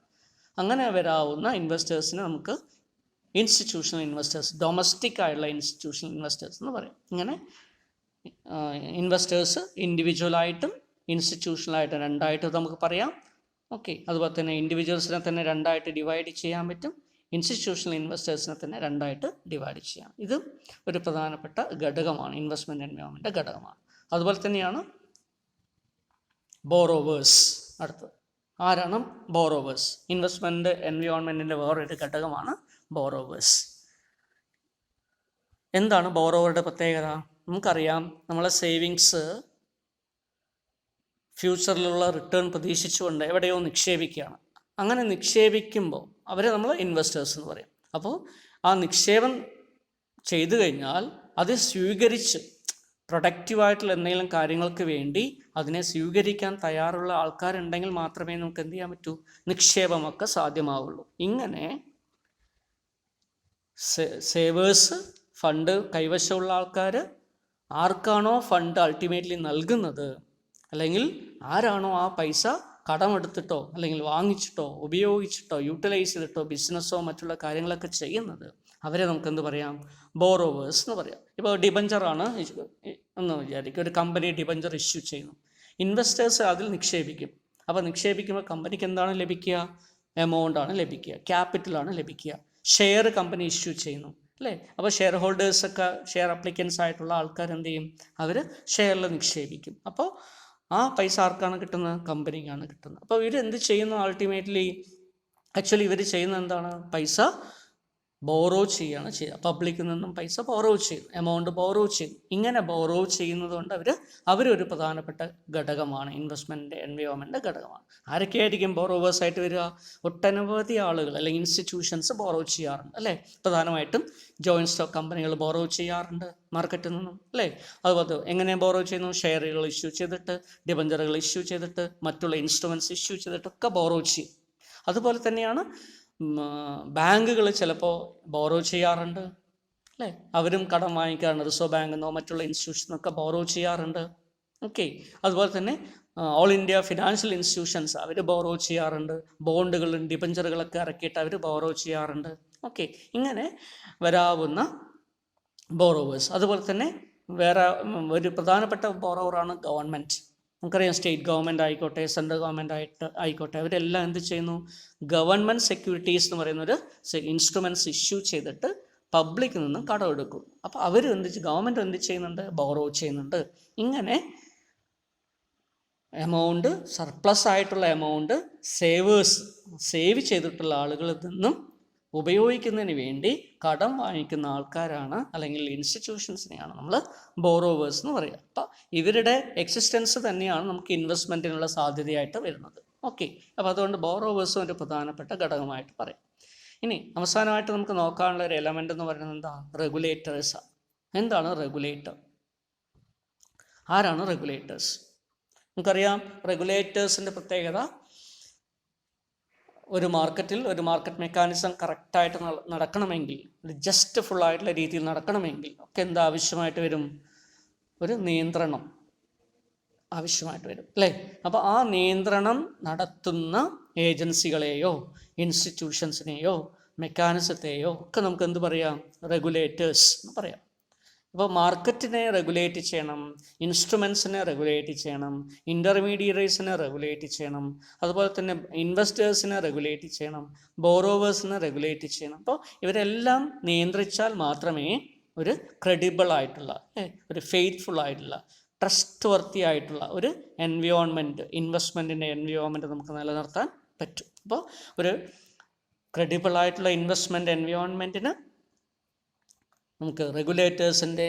അങ്ങനെ വരാവുന്ന ഇൻവെസ്റ്റേഴ്സിനെ നമുക്ക് ഇൻസ്റ്റിറ്റ്യൂഷണൽ ഇൻവെസ്റ്റേഴ്സ്, ഡൊമസ്റ്റിക് ആയിട്ടുള്ള ഇൻസ്റ്റിറ്റ്യൂഷണൽ ഇൻവെസ്റ്റേഴ്സ് എന്ന് പറയും. ഇങ്ങനെ ഇൻവെസ്റ്റേഴ്സ് ഇൻഡിവിജ്വലായിട്ടും ഇൻസ്റ്റിറ്റ്യൂഷണലായിട്ടും രണ്ടായിട്ട് നമുക്ക് പറയാം. ഓക്കെ. അതുപോലെ തന്നെ ഇൻഡിവിജ്വൽസിനെ തന്നെ രണ്ടായിട്ട് ഡിവൈഡ് ചെയ്യാൻ പറ്റും, ഇൻസ്റ്റിറ്റ്യൂഷണൽ ഇൻവെസ്റ്റേഴ്സിനെ തന്നെ രണ്ടായിട്ട് ഡിവൈഡ് ചെയ്യാം. ഇത് ഒരു പ്രധാനപ്പെട്ട ഘടകമാണ്, ഇൻവെസ്റ്റ്മെൻറ്റ് എൻവയോൺമെൻറ്റ് ഘടകമാണ്. അതുപോലെ തന്നെയാണ് ബോറോവേഴ്സ്. അടുത്തത് ആരാണ്? ബോറോവേഴ്സ്. ഇൻവെസ്റ്റ്മെൻറ്റ് എൻവയോൺമെൻറ്റിൻ്റെ വേറൊരു ഘടകമാണ് ബോറോവേഴ്സ്. എന്താണ് ബോറോവറുടെ പ്രത്യേകത? നമുക്കറിയാം, നമ്മളെ സേവിങ്സ് ഫ്യൂച്ചറിലുള്ള റിട്ടേൺ പ്രതീക്ഷിച്ചുകൊണ്ട് എവിടെയോ നിക്ഷേപിക്കുകയാണ്. അങ്ങനെ നിക്ഷേപിക്കുമ്പോൾ അവരെ നമ്മൾ ഇൻവെസ്റ്റേഴ്സ് എന്ന് പറയും. അപ്പോൾ ആ നിക്ഷേപം ചെയ്തു കഴിഞ്ഞാൽ അത് സ്വീകരിച്ച് പ്രൊഡക്റ്റീവായിട്ടുള്ള എന്തെങ്കിലും കാര്യങ്ങൾക്ക് വേണ്ടി അതിനെ സ്വീകരിക്കാൻ തയ്യാറുള്ള ആൾക്കാരുണ്ടെങ്കിൽ മാത്രമേ നമുക്ക് എന്ത് ചെയ്യാൻ പറ്റൂ, നിക്ഷേപമൊക്കെ സാധ്യമാവുള്ളൂ. ഇങ്ങനെ സേവേഴ്സ്, ഫണ്ട് കൈവശമുള്ള ആൾക്കാർ ആർക്കാണോ ഫണ്ട് അൾട്ടിമേറ്റ്ലി നൽകുന്നത്, അല്ലെങ്കിൽ ആരാണോ ആ പൈസ കടമെടുത്തിട്ടോ അല്ലെങ്കിൽ വാങ്ങിച്ചിട്ടോ ഉപയോഗിച്ചിട്ടോ യൂട്ടിലൈസ് ചെയ്തിട്ടോ ബിസിനസ്സോ മറ്റുള്ള കാര്യങ്ങളൊക്കെ ചെയ്യുന്നത്, അവരെ നമുക്ക് എന്ത് പറയാം, ബോറോവേഴ്സ് എന്ന് പറയാം. ഇപ്പോൾ ഡിബഞ്ചറാണ് എന്ന് വിചാരിക്കും, ഒരു കമ്പനി ഡിബഞ്ചർ ഇഷ്യൂ ചെയ്യുന്നു, ഇൻവെസ്റ്റേഴ്സ് അതിൽ നിക്ഷേപിക്കും. അപ്പോൾ നിക്ഷേപിക്കുമ്പോൾ കമ്പനിക്ക് എന്താണ് ലഭിക്കുക, എമൗണ്ടാണ് ലഭിക്കുക, ക്യാപിറ്റലാണ് ലഭിക്കുക. ഷെയർ കമ്പനി ഇഷ്യൂ ചെയ്യുന്നു അല്ലേ, അപ്പോൾ ഷെയർ ഹോൾഡേഴ്സൊക്കെ, ഷെയർ അപ്ലിക്കൻസ് ആയിട്ടുള്ള ആൾക്കാർ എന്ത് ചെയ്യും, അവർ ഷെയറിൽ നിക്ഷേപിക്കും. അപ്പോൾ ആ പൈസ ആർക്കാണ് കിട്ടുന്നത്, കമ്പനിക്കാണ് കിട്ടുന്നത്. അപ്പോൾ ഇവർ എന്ത് ചെയ്യുന്നു, അൾട്ടിമേറ്റ്ലി ആക്ച്വലി ഇവർ ചെയ്യുന്നത് എന്താണ്, പൈസ ബോറോ ചെയ്യുകയാണ് ചെയ്യുക. പബ്ലിക്കിൽ നിന്നും പൈസ ബോറോ ചെയ്യും, എമൗണ്ട് ബോറോ ചെയ്യും. ഇങ്ങനെ ബോറോ ചെയ്യുന്നത് കൊണ്ട് അവരൊരു പ്രധാനപ്പെട്ട ഘടകമാണ്, ഇൻവെസ്റ്റ്മെൻറ്റ് എൻവയോൺമെൻറ്റ് ഘടകമാണ്. ആരൊക്കെയായിരിക്കും ബോറോവേഴ്സായിട്ട് വരിക? ഒട്ടനവധി ആളുകൾ അല്ലെങ്കിൽ ഇൻസ്റ്റിറ്റ്യൂഷൻസ് ബോറോ ചെയ്യാറുണ്ട് അല്ലേ. പ്രധാനമായിട്ടും ജോയിൻറ്റ് സ്റ്റോക്ക് കമ്പനികൾ ബോറോ ചെയ്യാറുണ്ട് മാർക്കറ്റിൽ നിന്നും അല്ലേ. അതുപോലെ എങ്ങനെ ബോറോ ചെയ്യുന്നു, ഷെയറുകൾ ഇഷ്യൂ ചെയ്തിട്ട്, ഡിബഞ്ചറുകൾ ഇഷ്യൂ ചെയ്തിട്ട്, മറ്റുള്ള ഇൻസ്ട്രുമെൻറ്റ്സ് ഇഷ്യൂ ചെയ്തിട്ടൊക്കെ ബോറോ ചെയ്യും. അതുപോലെ തന്നെയാണ് ബാങ്കുകൾ ചിലപ്പോൾ ബോറോ ചെയ്യാറുണ്ട് അല്ലേ, അവരും കടം വാങ്ങിക്കാറുണ്ട്. റിസർവ് ബാങ്കിൽ നിന്നോ മറ്റുള്ള ഇൻസ്റ്റിറ്റ്യൂഷനൊക്കെ ബോറോ ചെയ്യാറുണ്ട്. ഓക്കെ, അതുപോലെ തന്നെ ഓൾ ഇന്ത്യ ഫിനാൻഷ്യൽ ഇൻസ്റ്റിറ്റ്യൂഷൻസ് അവർ ബോറോ ചെയ്യാറുണ്ട്. ബോണ്ടുകളും ഡിബഞ്ചറുകളൊക്കെ ഇറക്കിയിട്ട് അവർ ബോറോ ചെയ്യാറുണ്ട്. ഓക്കെ, ഇങ്ങനെ വരാവുന്ന ബോറോവേഴ്സ്. അതുപോലെ തന്നെ വേറെ ഒരു പ്രധാനപ്പെട്ട ബോറോവറാണ് ഗവൺമെൻറ്. നമുക്കറിയാം, സ്റ്റേറ്റ് ഗവൺമെൻറ് ആയിക്കോട്ടെ, സെൻട്രൽ ഗവൺമെൻറ് ആയിക്കോട്ടെ, അവരെല്ലാം എന്ത് ചെയ്യുന്നു, ഗവൺമെൻറ് സെക്യൂരിറ്റീസ് എന്ന് പറയുന്നൊരു ഇൻസ്ട്രുമെൻറ്റ്സ് ഇഷ്യൂ ചെയ്തിട്ട് പബ്ലിക്കിൽ നിന്നും കടമെടുക്കും. അപ്പോൾ ഗവൺമെൻറ് എന്ത് ചെയ്യുന്നുണ്ട്, ബോറോ ചെയ്യുന്നുണ്ട്. ഇങ്ങനെ എമൗണ്ട്, സർപ്ലസ് ആയിട്ടുള്ള എമൗണ്ട് സേവ് ചെയ്തിട്ടുള്ള ആളുകളിൽ നിന്നും ഉപയോഗിക്കുന്നതിന് വേണ്ടി കടം വാങ്ങിക്കുന്ന ആൾക്കാരാണ് അല്ലെങ്കിൽ ഇൻസ്റ്റിറ്റ്യൂഷൻസിനെയാണ് നമ്മൾ ബോറോവേഴ്സ് എന്ന് പറയുക. അപ്പോൾ ഇവരുടെ എക്സിസ്റ്റൻസ് തന്നെയാണ് നമുക്ക് ഇൻവെസ്റ്റ്മെൻറ്റിനുള്ള സാധ്യതയായിട്ട് വരുന്നത്. ഓക്കെ, അപ്പോൾ അതുകൊണ്ട് ബോറോവേഴ്സും ഒരു പ്രധാനപ്പെട്ട ഘടകമായിട്ട് പറയാം. ഇനി അവസാനമായിട്ട് നമുക്ക് നോക്കാനുള്ള ഒരു എലമെൻ്റ് എന്ന് പറയുന്നത് എന്താ, റെഗുലേറ്റേഴ്സാണ്. എന്താണ് റെഗുലേറ്റർ? ആരാണ് റെഗുലേറ്റേഴ്സ്? നമുക്കറിയാം, റെഗുലേറ്റേഴ്സിൻ്റെ പ്രത്യേകത, ഒരു മാർക്കറ്റിൽ ഒരു മാർക്കറ്റ് മെക്കാനിസം കറക്റ്റായിട്ട് നടക്കണമെങ്കിൽ, ജസ്റ്റ് ഫുള്ളായിട്ടുള്ള രീതിയിൽ നടക്കണമെങ്കിൽ ഒക്കെ എന്താ ആവശ്യമായിട്ട് വരും, ഒരു നിയന്ത്രണം ആവശ്യമായിട്ട് വരും അല്ലേ. അപ്പോൾ ആ നിയന്ത്രണം നടത്തുന്ന ഏജൻസികളെയോ ഇൻസ്റ്റിറ്റ്യൂഷൻസിനെയോ മെക്കാനിസത്തെയോ ഒക്കെ നമുക്ക് എന്ത് പറയാം, റെഗുലേറ്റേഴ്സ് എന്ന് പറയാം. അപ്പോൾ മാർക്കറ്റിനെ റെഗുലേറ്റ് ചെയ്യണം, ഇൻസ്ട്രുമെൻസിനെ റെഗുലേറ്റ് ചെയ്യണം, ഇൻ്റർമീഡിയറീസിനെ റെഗുലേറ്റ് ചെയ്യണം, അതുപോലെ തന്നെ ഇൻവെസ്റ്റേഴ്സിനെ റെഗുലേറ്റ് ചെയ്യണം, ബോറോവേഴ്സിനെ റെഗുലേറ്റ് ചെയ്യണം. അപ്പോൾ ഇവരെല്ലാം നിയന്ത്രിച്ചാൽ മാത്രമേ ഒരു ക്രെഡിബിൾ ആയിട്ടുള്ള, ഒരു ഫെയ്ത്ത്ഫുൾ ആയിട്ടുള്ള, ട്രസ്റ്റ് വർത്തി ആയിട്ടുള്ള ഒരു എൻവയോൺമെൻറ്റ്, ഇൻവെസ്റ്റ്മെൻറ്റിൻ്റെ എൻവയോൺമെൻറ്റ് നമുക്ക് നിലനിർത്താൻ പറ്റും. അപ്പോൾ ഒരു ക്രെഡിബിൾ ആയിട്ടുള്ള ഇൻവെസ്റ്റ്മെൻറ്റ് എൻവയോൺമെൻറ്റിന് നമുക്ക് റെഗുലേറ്റേഴ്സിൻ്റെ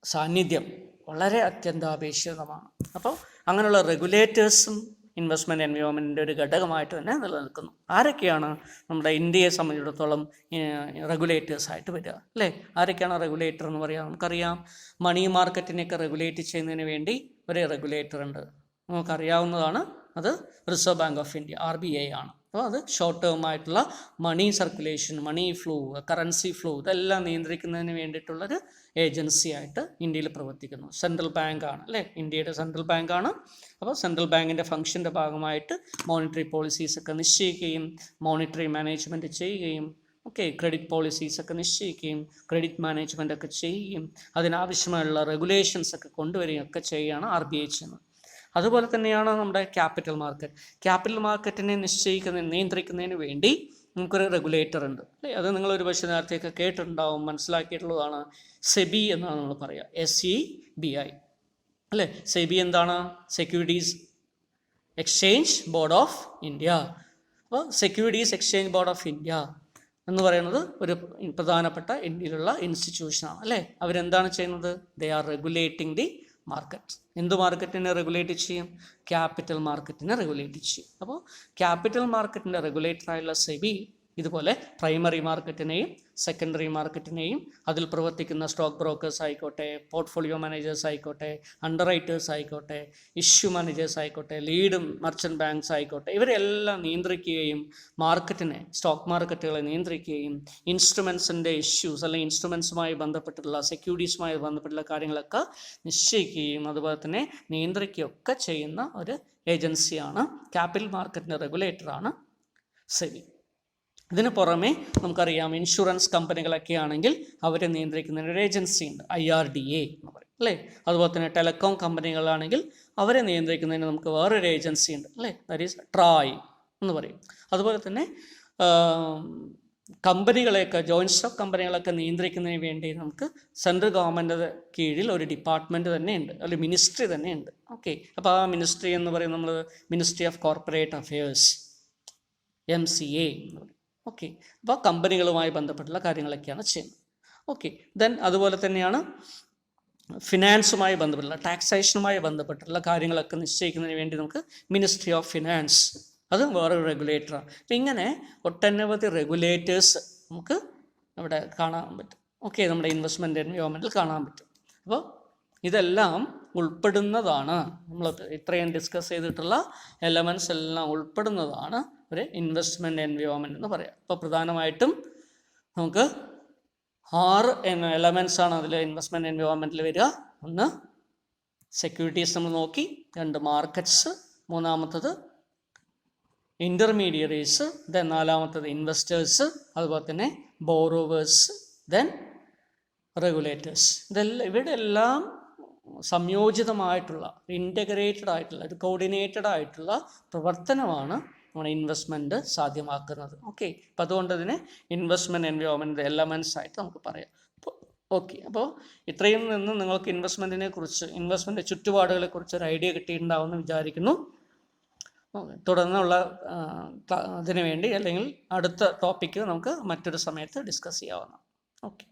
സാന്നിധ്യം വളരെ അത്യന്താപേക്ഷിതമാണ്. അപ്പോൾ അങ്ങനെയുള്ള റെഗുലേറ്റേഴ്സും ഇൻവെസ്റ്റ്മെൻറ്റ് എൻവയോൺമെൻറ്റിൻ്റെ ഒരു ഘടകമായിട്ട് തന്നെ നിലനിൽക്കുന്നു. ആരൊക്കെയാണ് നമ്മുടെ ഇന്ത്യയെ സംബന്ധിച്ചിടത്തോളം റെഗുലേറ്റേഴ്സായിട്ട് വരിക അല്ലേ? ആരൊക്കെയാണ് റെഗുലേറ്റർ എന്ന് പറയുക? നമുക്കറിയാം, മണി മാർക്കറ്റിനെയൊക്കെ റെഗുലേറ്റ് ചെയ്യുന്നതിന് വേണ്ടി ഒരു റെഗുലേറ്റർ ഉണ്ട്, നമുക്കറിയാവുന്നതാണ്. അത് Reserve Bank of India, RBI ആണ്. അപ്പോൾ അത് ഷോർട്ട് ടേം ആയിട്ടുള്ള money circulation, money flow, currency flow ഇതെല്ലാം നിയന്ത്രിക്കുന്നതിന് വേണ്ടിയിട്ടുള്ളൊരു ഏജൻസി ആയിട്ട് ഇന്ത്യയിൽ പ്രവർത്തിക്കുന്നു. സെൻട്രൽ ബാങ്കാണ് അല്ലേ, ഇന്ത്യയുടെ സെൻട്രൽ ബാങ്കാണ്. അപ്പോൾ സെൻട്രൽ ബാങ്കിൻ്റെ ഫംഗ്ഷൻ്റെ ഭാഗമായിട്ട് മോണിറ്ററി പോളിസീസൊക്കെ നിശ്ചയിക്കുകയും മോണിറ്ററി മാനേജ്മെൻറ്റ് ചെയ്യുകയും ക്രെഡിറ്റ് പോളിസീസൊക്കെ നിശ്ചയിക്കുകയും ക്രെഡിറ്റ് മാനേജ്മെൻ്റ് ഒക്കെ ചെയ്യുകയും അതിനാവശ്യമായുള്ള റെഗുലേഷൻസൊക്കെ കൊണ്ടുവരികയും ഒക്കെ ചെയ്യുകയാണ് RBI ചെയ്യുന്നത്. അതുപോലെ തന്നെയാണ് നമ്മുടെ ക്യാപിറ്റൽ മാർക്കറ്റിനെ നിയന്ത്രിക്കുന്നതിന് വേണ്ടി നമുക്കൊരു റെഗുലേറ്റർ ഉണ്ട് അല്ലേ. അത് നിങ്ങളൊരു പക്ഷേ നേരത്തെയൊക്കെ കേട്ടിട്ടുണ്ടാവും, മനസ്സിലാക്കിയിട്ടുള്ളതാണ്. സെബി എന്നാണ് നമ്മൾ പറയുക, SEBI അല്ലേ. സെബി എന്താണ്? Securities exchange board of India. അപ്പോൾ securities exchange board of India എന്ന് പറയുന്നത് ഒരു പ്രധാനപ്പെട്ട ഇന്ത്യയിലുള്ള ഇൻസ്റ്റിറ്റ്യൂഷനാണ് അല്ലേ. അവരെന്താണ് ചെയ്യുന്നത്? They are regulating the market. എന്ത് മാർക്കറ്റിനെ റെഗുലേറ്റ് ചെയ്യും? ക്യാപിറ്റൽ മാർക്കറ്റിനെ റെഗുലേറ്റ് ചെയ്യും. അപ്പോൾ ക്യാപിറ്റൽ മാർക്കറ്റിൻ്റെ റെഗുലേറ്ററായുള്ള സെബി ഇതുപോലെ പ്രൈമറി മാർക്കറ്റിനെയും സെക്കൻഡറി മാർക്കറ്റിനെയും അതിൽ പ്രവർത്തിക്കുന്ന സ്റ്റോക്ക് ബ്രോക്കേഴ്സ് ആയിക്കോട്ടെ, പോർട്ട്ഫോളിയോ മാനേജേഴ്സ് ആയിക്കോട്ടെ, അണ്ടർ റൈറ്റേഴ്സ് ആയിക്കോട്ടെ, ഇഷ്യൂ മാനേജേഴ്സ് ആയിക്കോട്ടെ, ലീഡ് മർച്ചൻറ്റ് ബാങ്ക്സ് ആയിക്കോട്ടെ, ഇവരെല്ലാം നിയന്ത്രിക്കുകയും മാർക്കറ്റിനെ, സ്റ്റോക്ക് മാർക്കറ്റുകളെ നിയന്ത്രിക്കുകയും ഇൻസ്ട്രുമെൻസിൻ്റെ ഇഷ്യൂസ് അല്ലെങ്കിൽ ഇൻസ്ട്രുമെൻസുമായി ബന്ധപ്പെട്ടുള്ള സെക്യൂരിറ്റീസുമായി ബന്ധപ്പെട്ടുള്ള കാര്യങ്ങളൊക്കെ നിശ്ചയിക്കുകയും അതുപോലെ തന്നെ നിയന്ത്രിക്കുകയൊക്കെ ചെയ്യുന്ന ഒരു ഏജൻസിയാണ്, ക്യാപിറ്റൽ മാർക്കറ്റിൻ്റെ റെഗുലേറ്ററാണ് സെബി. ഇതിന് പുറമെ നമുക്കറിയാം ഇൻഷുറൻസ് കമ്പനികളൊക്കെ ആണെങ്കിൽ അവരെ നിയന്ത്രിക്കുന്ന ഒരു ഏജൻസി ഉണ്ട്, IRDA എന്ന് പറയും അല്ലേ. അതുപോലെ തന്നെ ടെലികോം കമ്പനികളാണെങ്കിൽ അവരെ നിയന്ത്രിക്കുന്നതിന് നമുക്ക് വേറൊരു ഏജൻസി ഉണ്ട് അല്ലേ, ദാറ്റ് ഈസ് ട്രായ് എന്ന് പറയും. അതുപോലെ തന്നെ കമ്പനികളെയൊക്കെ, ജോയിൻറ്റ് സ്റ്റോക്ക് കമ്പനികളൊക്കെ നിയന്ത്രിക്കുന്നതിന് വേണ്ടി നമുക്ക് സെൻട്രൽ ഗവൺമെൻറ് കീഴിൽ ഒരു ഡിപ്പാർട്ട്മെൻറ്റ് തന്നെയുണ്ട്, ഒരു മിനിസ്ട്രി തന്നെയുണ്ട്. ഓക്കെ, അപ്പോൾ ആ മിനിസ്ട്രി എന്ന് പറയുന്നത് നമ്മൾ ministry of corporate affairs, MCA എന്ന് പറയും. ഓക്കെ, അപ്പോൾ കമ്പനികളുമായി ബന്ധപ്പെട്ടുള്ള കാര്യങ്ങളൊക്കെയാണ് ചെയ്യുന്നത്. ഓക്കെ, ദെൻ അതുപോലെ തന്നെയാണ് ഫിനാൻസുമായി ബന്ധപ്പെട്ടുള്ള, ടാക്സേഷനുമായി ബന്ധപ്പെട്ടുള്ള കാര്യങ്ങളൊക്കെ നിശ്ചയിക്കുന്നതിന് വേണ്ടി നമുക്ക് മിനിസ്ട്രി ഓഫ് ഫിനാൻസ്, അത് വേറൊരു റെഗുലേറ്ററാണ്. അപ്പം ഇങ്ങനെ ഒട്ടനവധി റെഗുലേറ്റേഴ്സ് നമുക്ക് ഇവിടെ കാണാൻ പറ്റും. ഓക്കെ, നമ്മുടെ ഇൻവെസ്റ്റ്മെൻറ്റ് എൻവയോൺമെൻറ്റിൽ കാണാൻ പറ്റും. അപ്പോൾ ഇതെല്ലാം ഉൾപ്പെടുന്നതാണ്, നമ്മൾ ഇത്രയും ഡിസ്കസ് ചെയ്തിട്ടുള്ള എലമെൻറ്റ്സ് എല്ലാം ഉൾപ്പെടുന്നതാണ് ഒരു ഇൻവെസ്റ്റ്മെൻറ്റ് എൻവയോൺമെൻറ്റ് എന്ന് പറയാം. അപ്പോൾ പ്രധാനമായിട്ടും നമുക്ക് 6 എലമെൻറ്റ്സ് ആണ് അതിൽ ഇൻവെസ്റ്റ്മെൻറ്റ് എൻവയോൺമെൻറ്റിൽ വരിക. ഒന്ന് സെക്യൂരിറ്റീസ് നമ്മൾ നോക്കി, 2 മാർക്കറ്റ്സ്, മൂന്നാമത്തത് ഇൻ്റർമീഡിയറീസ്, ദെൻ നാലാമത്തത് ഇൻവെസ്റ്റേഴ്സ്, അതുപോലെ തന്നെ ബോറോവേഴ്സ്, ദെൻ റെഗുലേറ്റേഴ്സ്. ഇവിടെ എല്ലാം സംയോജിതമായിട്ടുള്ള, ഇൻ്റഗ്രേറ്റഡ് ആയിട്ടുള്ള, ഒരു കോർഡിനേറ്റഡ് ആയിട്ടുള്ള പ്രവർത്തനമാണ് നമ്മുടെ ഇൻവെസ്റ്റ്മെൻറ്റ് സാധ്യമാക്കുന്നത്. ഓക്കെ, അപ്പോൾ അതുകൊണ്ട് ഇതിനെ ഇൻവെസ്റ്റ്മെൻറ്റ് എൻവയോൺമെൻറ്റ് എലമെൻറ്റ്സ് ആയിട്ട് നമുക്ക് പറയാം. ഓക്കെ, അപ്പോൾ ഇത്രയും നിന്ന് നിങ്ങൾക്ക് ഇൻവെസ്റ്റ്മെൻറ്റിനെ കുറിച്ച്, ഇൻവെസ്റ്റ്മെൻറ്റ് ചുറ്റുപാടുകളെ കുറിച്ച് ഒരു ഐഡിയ കിട്ടിയിട്ടുണ്ടാവുമെന്ന് വിചാരിക്കുന്നു. തുടർന്നുള്ള അതിനു വേണ്ടി അല്ലെങ്കിൽ അടുത്ത ടോപ്പിക്ക് നമുക്ക് മറ്റൊരു സമയത്ത് ഡിസ്കസ് ചെയ്യാവുന്നതാണ്. ഓക്കെ.